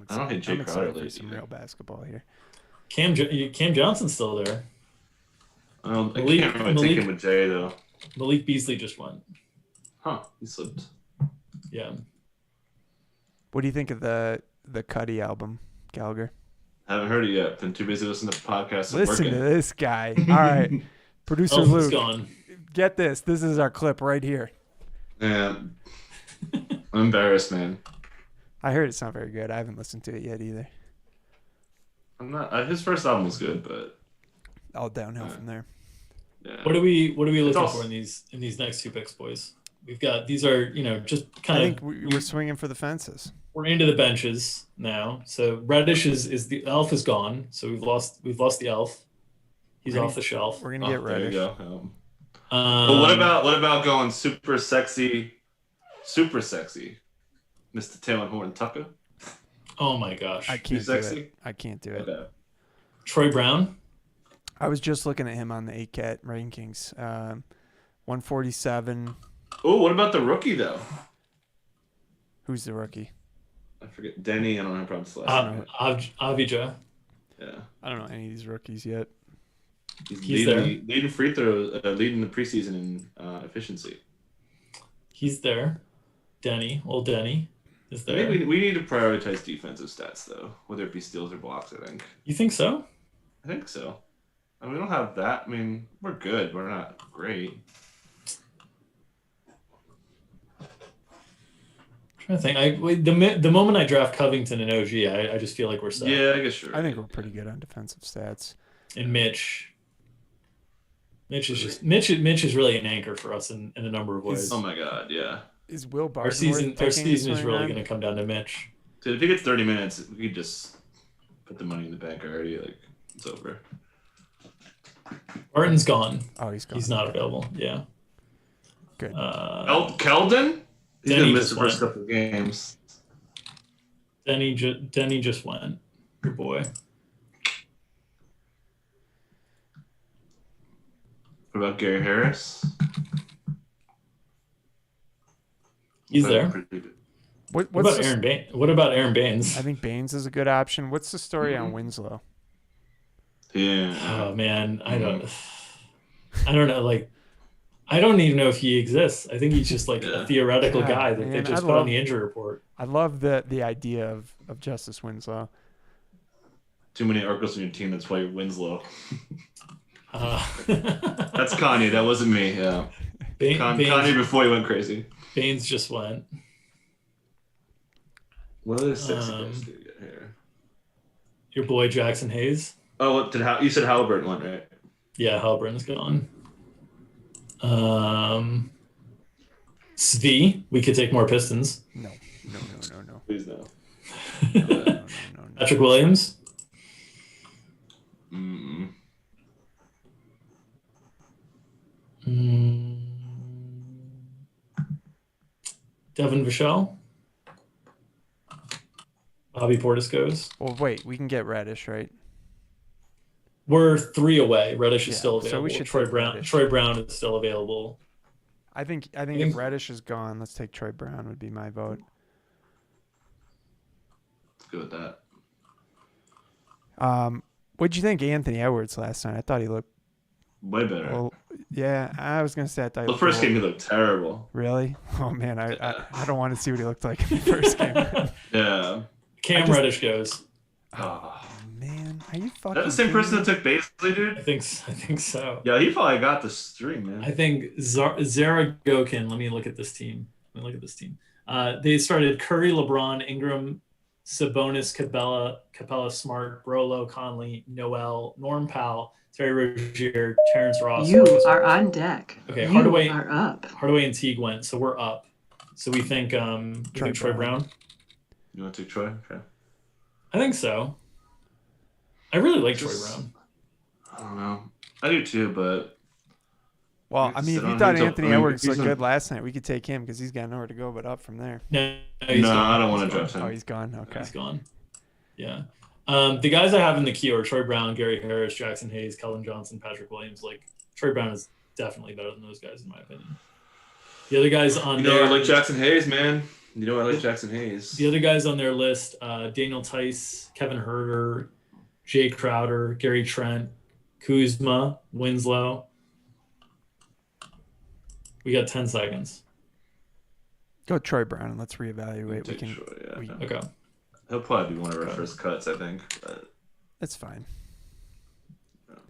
D: I don't think Jay Crowder
B: for some real basketball here.
A: Cam Johnson's still there.
D: I can't really take him with Jay though.
A: Malik Beasley just went.
D: Huh? He slipped.
A: Yeah.
B: What do you think of the Cuddy album, Gallagher?
D: Haven't heard it yet. Been too busy listening to podcasts.
B: Listen to this guy. All right, producer Luke,
A: gone.
B: Get this. This is our clip right here.
D: Yeah. I'm embarrassed, man.
B: I heard it's not very good. I haven't listened to it yet either.
D: I'm not. His first album was good, but
B: all downhill from there.
A: Yeah. What are we looking for in these next two picks, boys? We've got these are just kind of.
B: I think we're swinging for the fences.
A: We're into the benches now. So Reddish is the elf is gone. So we've lost the elf. He's off the shelf.
B: We're gonna get Reddish.
D: There you go. But what about going super sexy, Mr. Taylor Horton Tucker?
A: Oh my gosh,
B: I can't do it. I can't do it.
D: Okay.
A: Troy Brown.
B: I was just looking at him on the ACAT rankings. 147.
D: Oh, what about the rookie though?
B: Who's the rookie?
D: I forget. Denny. I don't know how to pronounce
A: Avija.
D: Yeah.
B: I don't know any of these rookies yet.
A: He's there.
D: Leading free throws, leading the preseason in efficiency.
A: He's there. Old Denny is there.
D: We need to prioritize defensive stats though, whether it be steals or blocks. I think.
A: You think so?
D: I think so. I mean, we don't have that. I mean, we're good. We're not great.
A: I'm trying to think. The moment I draft Covington and OG, I just feel like we're set.
D: Yeah, I guess sure.
B: I think we're pretty good on defensive stats.
A: And Mitch is really an anchor for us in a number of ways.
D: Oh my god, yeah.
B: Is Will Barton
A: our season is really going to come down to Mitch.
D: Dude, if he gets 30 minutes, we could just put the money in the bank already. Like it's over.
A: Barton's gone.
B: Oh, he's gone.
A: He's not available. Yeah.
B: Good.
D: Keldon? He's going to miss the first couple of games.
A: Denny just went. Good boy.
D: What about Gary Harris?
A: He's there. What about Aaron Baines? What about Aaron Baines?
B: I think Baines is a good option. What's the story on Winslow?
D: Yeah.
A: Oh man, I don't know. Like, I don't even know if he exists. I think he's just like a theoretical guy that they just put on the injury report.
B: I love the idea of Justice Winslow.
D: Too many Arcos on your team. That's why you're Winslow.
A: That's
D: Kanye. That wasn't me. Yeah. Kanye before he went crazy.
A: Baines just went.
D: What other sexy guys do you get here?
A: Your boy Jackson Hayes.
D: Oh, you said Halliburton went, right?
A: Yeah, Halliburton's gone. Svi, we could take more Pistons.
B: No.
D: Please no.
B: No.
A: Patrick Williams. Devin Vassell. Bobby Portis goes.
B: Well, wait, we can get Reddish, right?
A: We're 3 away. Reddish is still available.
B: So we should
A: Troy Brown is still available.
B: I think if Reddish is gone, let's take Troy Brown would be my vote.
D: Let's go with that.
B: What'd you think of Anthony Edwards last night? I thought he looked
D: way better.
B: Well, yeah, I was gonna say I thought.
D: The first game he looked terrible.
B: Really? Oh man, I don't want to see what he looked like in the first game.
D: Yeah.
A: Reddish goes.
B: Oh man, are you fucking?
D: That the same person that took Baisley, dude?
A: I think so.
D: Yeah, he probably got the stream, man.
A: I think Zaragokin. Let me look at this team. They started Curry, LeBron, Ingram, Sabonis, Capella, Smart, Brolo, Conley, Noel, Norm Powell, Terry Rozier, Terrence Ross.
C: You are on deck.
A: Okay,
C: you are up.
A: Hardaway and Teague went, so we're up. So we think Troy Brown.
D: You want to take Troy? Okay.
A: I think so. I really like Troy Brown.
D: I don't know. I do too, but
B: Well,
D: have
B: I
D: to
B: mean,
D: sit
B: if you
D: on
B: thought
D: him.
B: Anthony
D: I mean,
B: Edwards
D: he's
B: looked
D: on-
B: good last night, we could take him because he's got nowhere to go but up from there.
A: No,
D: No, I don't want
A: He's
D: to draft
B: Oh,
D: him.
B: he's gone. Okay.
A: He's gone. Yeah. The guys I have in the queue are Troy Brown, Gary Harris, Jackson Hayes, Keldon Johnson, Patrick Williams. Like, Troy Brown is definitely better than those guys, in my opinion. The other guys on
D: You
A: there.
D: know, I like Jackson Hayes, man. You know, I like Jackson Hayes.
A: The other guys on their list, Daniel Tice, Kevin Herter, Jay Crowder, Gary Trent, Kuzma, Winslow. We got 10 seconds.
B: Go Troy Brown and let's reevaluate. We
D: Take
B: can.
D: Troy, yeah.
B: we-
A: Okay.
D: He'll probably be one of our first cuts, I think. But
B: That's fine.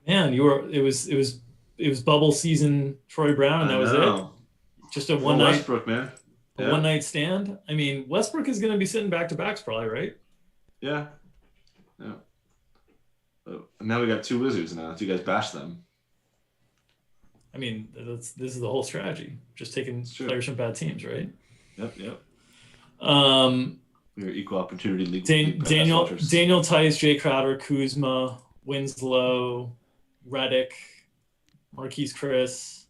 A: Man, it was bubble season Troy Brown, and that was it. Just a one night
D: Westbrook, man.
A: a one night stand. I mean, Westbrook is going to be sitting back to backs probably, right?
D: Yeah. Oh, and now we got two Wizards now. Do you guys bash them?
A: I mean, this is the whole strategy. Just taking
D: true.
A: players from bad teams, right?
D: Yep.
A: Um,
D: We're equal opportunity league.
A: Daniel Tice, Jay Crowder, Kuzma, Winslow, Redick, Marquise Chris.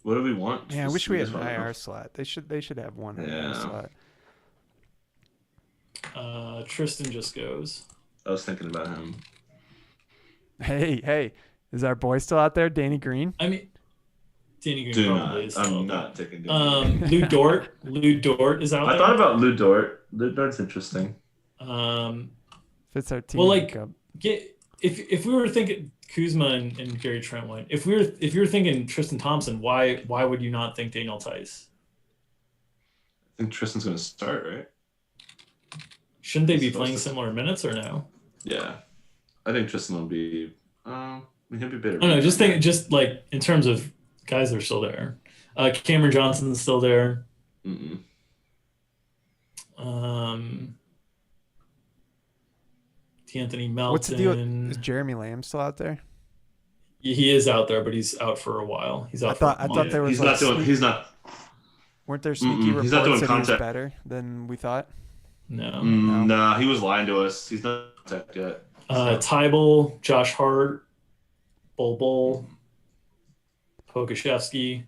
D: What do we want?
B: Yeah, I wish we had an
D: just
B: IR slot. They should have one IR slot.
A: Tristan just goes.
D: I was thinking about him.
B: Hey, is our boy still out there, Danny Green?
A: I mean, Danny Green
D: Do
A: probably
D: not.
A: is. Still
D: I'm
A: out
D: not taking.
A: there. Lou Dort. Lou Dort is out
D: I
A: there.
D: thought about Lou Dort. Lou Dort's interesting.
B: Fits our team.
A: Well, like,
B: makeup.
A: if we were thinking Kuzma and Gary Trent went, if you were thinking Tristan Thompson, why would you not think Daniel Tice?
D: I think Tristan's going to start, right?
A: Shouldn't they be
D: He's supposed
A: playing
D: to.
A: similar minutes or no?
D: Yeah, I think Tristan will be. He'll be better.
A: Oh no, just like in terms of guys that are still there. Cameron Johnson's still there.
D: Mm-mm.
A: Anthony Melton.
B: What's the deal? Is Jeremy Lamb still out there?
A: He is out there, but he's out for a while. He's out.
B: I thought there was.
D: He's
B: like
D: not doing. He's not.
B: Weren't there sneaky reports
D: he's not doing
B: that he was
D: contact.
B: better than we thought?
A: No.
D: Nah, he was lying to us. He's not contact yet.
A: Tybal, Josh Hart, Bol, Pokashevsky,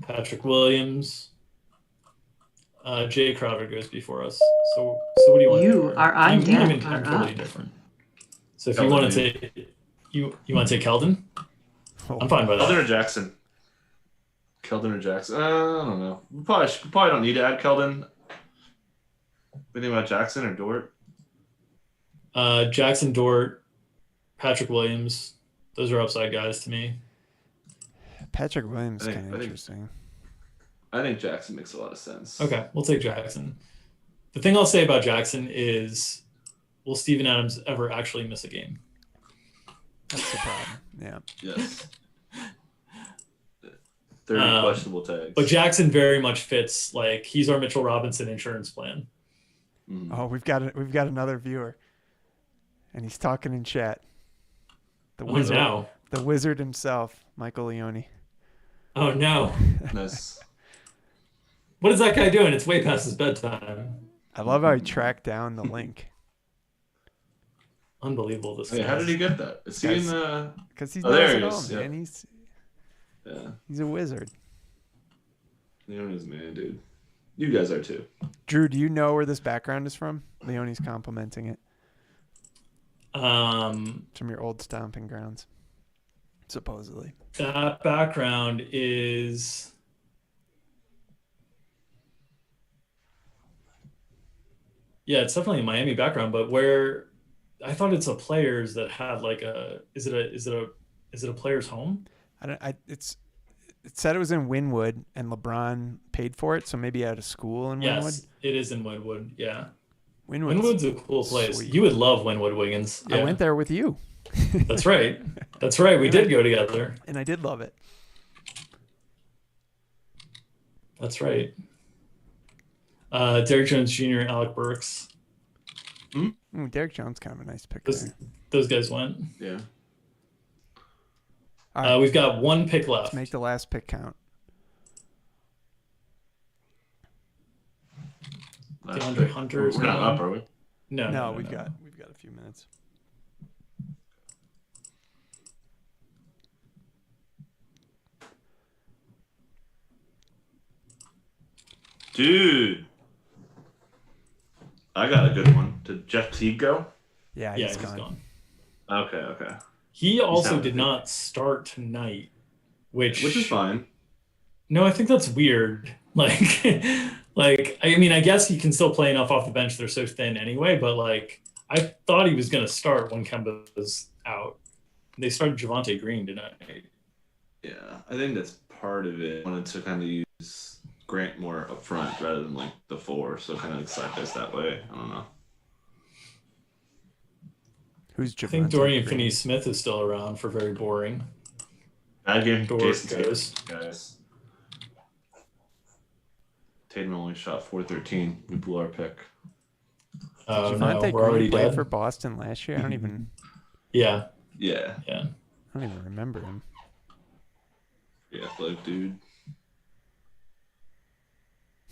A: Patrick Williams, Jay Crowder goes before us. So what do you want?
C: You are on
A: I'm
C: deck.
A: I'm
C: Are
A: totally
C: up.
A: different. So if
D: Keldon,
A: you want to take you want to take Keldon, I'm fine by that.
D: Keldon or Jackson? Keldon or Jackson? I don't know. We probably don't need to add Keldon. We think about Jackson or Dort.
A: Jackson Dort, Patrick Williams. Those are upside guys to me.
B: Patrick Williams is
D: I think-
B: kind of
D: I think-
B: interesting.
D: I think Jackson makes a lot of sense.
A: Okay, we'll take Jackson. The thing I'll say about Jackson is, will Steven Adams ever actually miss a game?
B: That's the problem. Yeah.
D: Yes. 30 questionable tags.
A: But Jackson very much fits. Like, he's our Mitchell Robinson insurance plan.
B: Oh, we've got another viewer, and he's talking in chat. The
A: Oh
B: wizard,
A: no!
B: the wizard himself, Michael Leone.
A: Oh no!
D: Nice.
A: What is that guy doing? It's way past his bedtime.
B: I love how he tracked down the link
A: Unbelievable! This.
D: Hey,
A: guy.
D: how did he get that? Is he in the?
B: because he
D: Oh,
B: knows
D: there
B: it
D: he
B: all,
D: is,
B: man.
D: yeah. Yeah.
B: He's a wizard.
D: Leone's man, dude. You guys are too.
B: Drew, do you know where this background is from? Leone's complimenting it. It's from your old stomping grounds, supposedly.
A: That background is. Yeah, it's definitely a Miami background, but where I thought it's a players that had like a is it a player's home?
B: It said it was in Wynwood and LeBron paid for it, so maybe at a school in Wynwood.
A: Yes, it is in Wynwood. Yeah,
B: Wynwood's
A: Wynwood's a cool place.
B: sweet.
A: You would love Wynwood, Wiggins.
B: I
A: Yeah.
B: went there with you,
A: That's right. That's right. We did go together.
B: and I did love it.
A: That's right. Derrick Jones Jr. and Alec Burks.
B: Derrick Jones kind of a nice pick
A: Those,
B: there.
A: those guys went.
D: Yeah.
B: All right,
A: We've got one pick left.
B: let's make the last pick count.
A: DeAndre Hunter is
D: We're not
A: gone.
D: up, are we?
A: No,
B: No, we've got a few minutes.
D: Dude. I got a good one. Did Jeff Teague go?
B: Yeah,
A: Yeah,
B: he's
A: he's
B: gone.
A: gone.
D: Okay.
A: He also
D: sound
A: did
D: good.
A: not start tonight, which
D: Which is fine.
A: No, I think that's weird. Like, I guess he can still play enough off the bench. They're so thin anyway. But like, I thought he was going to start when Kemba was out. They started Javonte Green tonight.
D: Yeah, I think that's part of it. I wanted to kind of use Grant more up front rather than like the 4, so kind of like side this that way. I don't know.
B: Who's
A: I think
B: Javonte
A: Dorian
B: Green?
A: Finney-Smith is still around for very boring.
D: Bad game,
A: Dort
D: Jason Tatum,
A: goes.
D: guys. Tatum only shot 413. We blew our pick.
A: Oh
B: Did
A: no,
B: Javonte
A: we're already
B: Green play
A: dead.
B: for Boston last year? I don't even
D: Yeah.
B: remember him.
D: Yeah, athletic dude.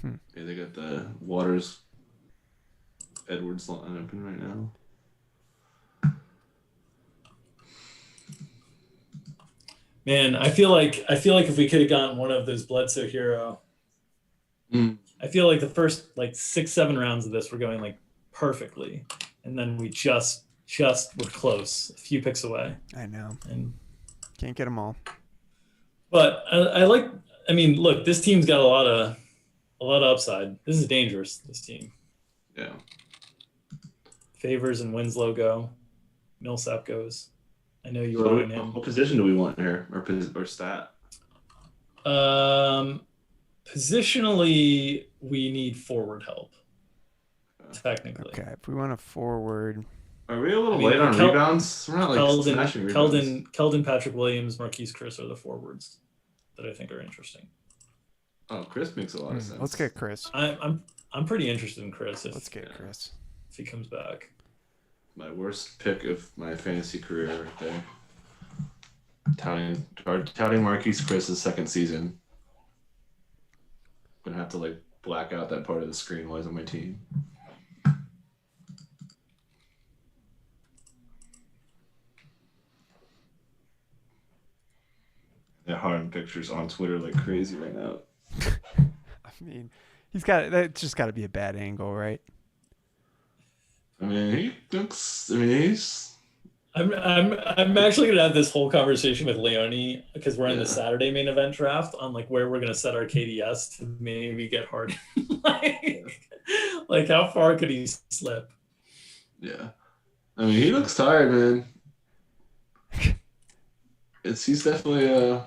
B: Hmm.
D: Yeah, they got the Waters Edwards line open right now.
A: Man, I feel like if we could have gotten one of those Bledsoe hero, I feel like the first like 6-7 rounds of this were going like perfectly, and then we just were close, a few picks away.
B: I know.
A: And
B: Can't get them all.
A: but I mean, look, this team's got a lot of upside. This is dangerous. This team.
D: Yeah.
A: Favors and Winslow go. Millsap goes. I know you
D: So
A: were on him.
D: what position do we want here, or stat?
A: Positionally, we need forward help. Technically.
B: Okay, if we want a forward,
D: Are we a little
A: I mean,
D: late on
A: Kel-
D: rebounds? We're not like smashing rebounds.
A: Keldon, Patrick Williams, Marquise Chris are the forwards that I think are interesting.
D: Oh, Chris makes a lot of sense.
B: let's get Chris.
A: I'm pretty interested in Chris
B: Let's get Chris.
A: if he comes back.
D: My worst pick of my fantasy career right there. Touting Marquise Chris's second season. Gonna have to like black out that part of the screen while he's on my team. They're hard pictures on Twitter like crazy right now.
B: I mean, that's just got to be a bad angle, right?
D: I mean, he looks. I mean, he's.
A: I'm actually gonna have this whole conversation with Leone because we're in the
D: Yeah.
A: Saturday main event draft on like where we're gonna set our KDS to maybe get Harden. like how far could he slip?
D: Yeah. I mean, he looks tired, man. He's definitely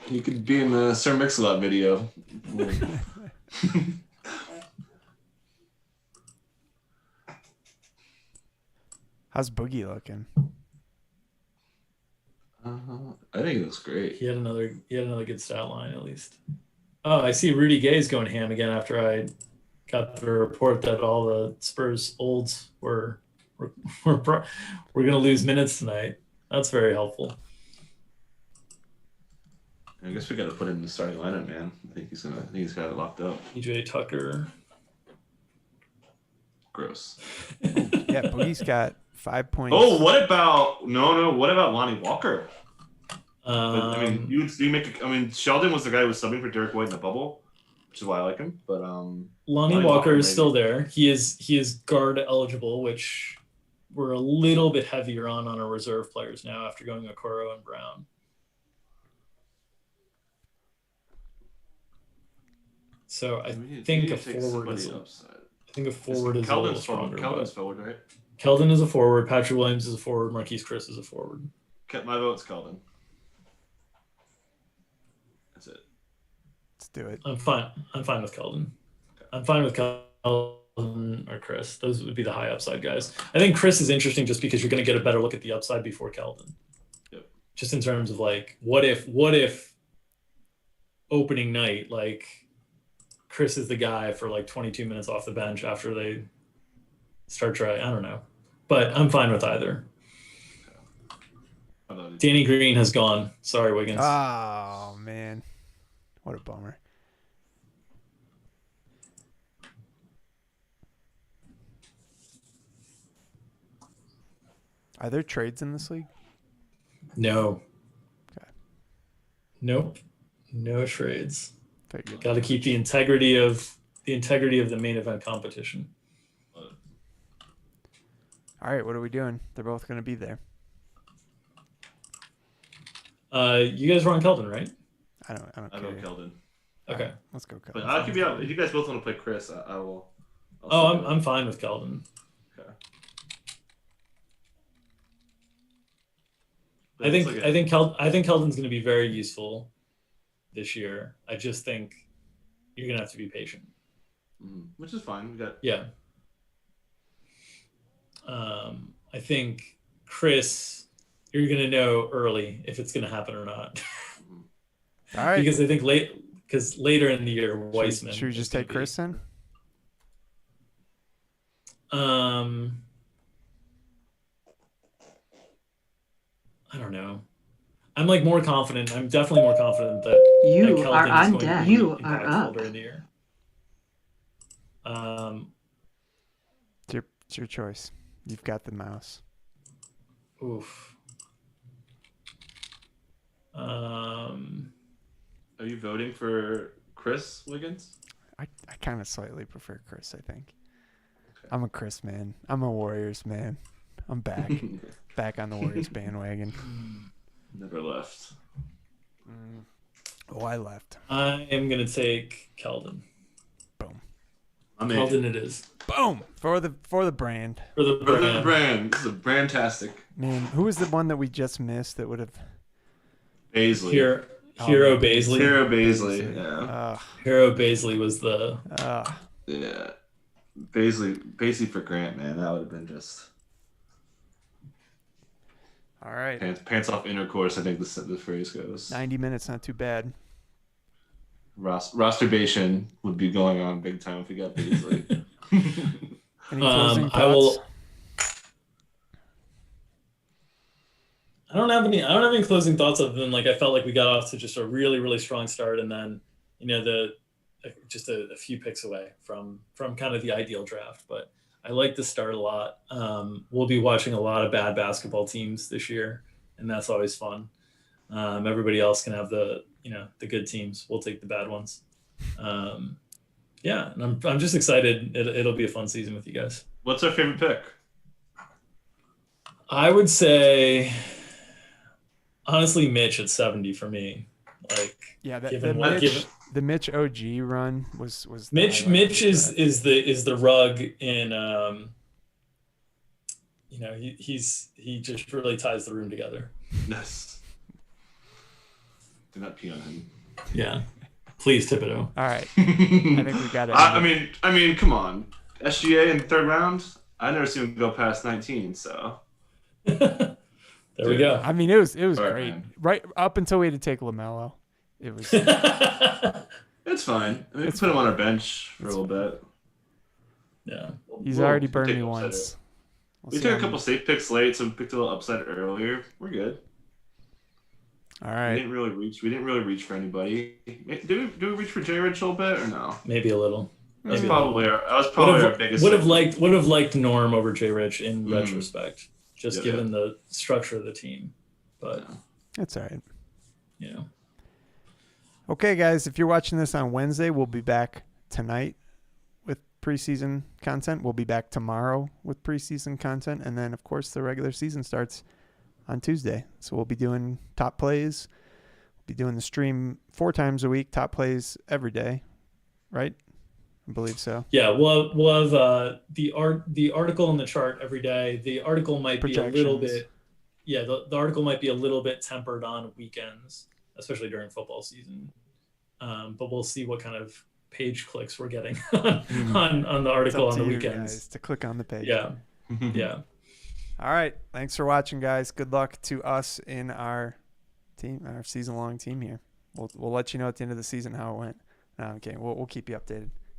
D: he could be in the Sir Mix-a-Lot video.
B: How's Boogie looking?
D: I think he looks great.
A: He had another good stat line at least. Oh, I see Rudy Gay's going ham again after I got the report that all the Spurs olds were gonna lose minutes tonight. That's very helpful.
D: I guess we got to put him in the starting lineup, man. I think he's got it locked up.
A: PJ Tucker.
D: Gross.
B: Yeah, Boogie's got 5 points.
D: Oh, what about What about Lonnie Walker? I mean, Sheldon was the guy who was subbing for Derek White in the bubble, which is why I like him. But
A: Lonnie Walker is
D: maybe.
A: still there. He is guard eligible, which we're a little bit heavier on our reserve players now after going Okoro and Brown. So I think a forward is a little stronger.
D: Keldon's forward, right?
A: Keldon is a forward. Patrick Williams is a forward. Marquise Chris is a forward.
D: My vote's Keldon. That's it.
B: Let's do it.
A: I'm fine with Keldon. I'm fine with Keldon or Chris. Those would be the high upside guys. I think Chris is interesting just because you're going to get a better look at the upside before Keldon.
D: Yep.
A: Just in terms of like, what if opening night, like Chris is the guy for like 22 minutes off the bench after they start trying. I don't know, but I'm fine with either. Danny Green has gone. Sorry, Wiggins.
B: Oh man, what a bummer. Are there trades in this league?
A: No.
B: Okay.
A: Nope. No trades.
B: Very good.
A: Got to keep the integrity of the integrity of the main event competition.
B: All right, what are we doing? They're both going to be there.
A: You guys were on Keldon, right?
B: I don't
D: I
B: care.
D: go Keldon.
A: Okay.
B: Right, let's go Keldon.
D: But I'll keep you up. If you guys both want to play Chris, I will.
A: I'm fine with Keldon.
D: Okay.
A: I think Keldon's going to be very useful this year. I just think you're going to have to be patient.
D: Which is fine.
A: Yeah. I think Chris, you're going to know early if it's going to happen or not.
B: All right.
A: Because I think later in the year, Weissman.
B: Should we just take Chris then?
A: I don't know. I'm more confident. I'm definitely more confident that
C: You
A: Keldon
C: are
A: is
C: on
A: going
C: deck.
A: to be
C: You are
A: impactful
C: up.
A: during the year.
B: It's your choice. You've got the mouse.
A: Oof.
D: Are you voting for Chris Wiggins?
B: I kind of slightly prefer Chris, I think. Okay. I'm a Chris man. I'm a Warriors man. I'm back. Back on the Warriors bandwagon.
D: Never left.
B: Oh, I left.
A: I am going to take Keldon.
B: Boom.
A: Keldon it is.
B: Boom. For the brand.
A: For the
D: brand. This is a brandtastic.
B: Man, who was the one that we just missed that would have...
D: Baisley.
A: Hero Baisley.
D: Hero Baisley, yeah.
A: Hero Baisley was the...
D: Yeah. Baisley for Grant, man. That would have been just...
B: All right.
D: Pants off intercourse, I think the phrase goes.
B: 90 minutes, not too bad.
D: Rosterbation would be going on big time if we got Baisley.
B: Any closing thoughts?
A: I don't have any closing thoughts other than I felt like we got off to just a really, really strong start, and then just a few picks away from kind of the ideal draft. But I like the start a lot. We'll be watching a lot of bad basketball teams this year, and that's always fun. Everybody else can have the good teams. We'll take the bad ones. Yeah, and I'm just excited. It'll be a fun season with you guys.
D: What's our favorite pick?
A: I would say, honestly, Mitch at 70 for me.
B: The Mitch OG run was
A: Mitch. Mitch is the rug in. He just really ties the room together.
D: Yes. Do not pee on him.
A: Yeah. Please, Thibodeau.
B: All right. I think we got it.
D: I mean, come on. SGA in the third round. I never seen him go past 19. So.
A: There we go.
B: I mean, it was great.
D: Man.
B: Right up until we had to take LaMelo. It was.
D: It's fine. I mean, we put him on our bench for a little bit.
A: Yeah.
B: He's already burned me once.
D: We took a couple safe picks late, so we picked a little upside earlier. We're good.
B: All right.
D: We didn't really reach for anybody. Do we reach for J Rich a little bit or no?
A: Maybe a little.
D: That was probably our biggest.
A: Would have liked Norm over J Rich in retrospect, just given the structure of the team. But
B: that's all right.
A: Yeah.
B: Okay, guys, if you're watching this on Wednesday, we'll be back tonight with preseason content. We'll be back tomorrow with preseason content, and then of course the regular season starts on Tuesday. So we'll be doing top plays. We'll be doing the stream 4 times a week, top plays every day, right? I believe so.
A: Yeah, we'll have the article and the chart every day. The article might be a little bit, the article might be a little bit tempered on weekends, especially during football season. But we'll see what kind of page clicks we're getting on the article on the weekends.
B: Guys to click on the page.
A: Yeah, yeah.
B: All right. Thanks for watching, guys. Good luck to us in our team, our season-long team here. We'll let you know at the end of the season how it went. No, okay, we'll keep you updated.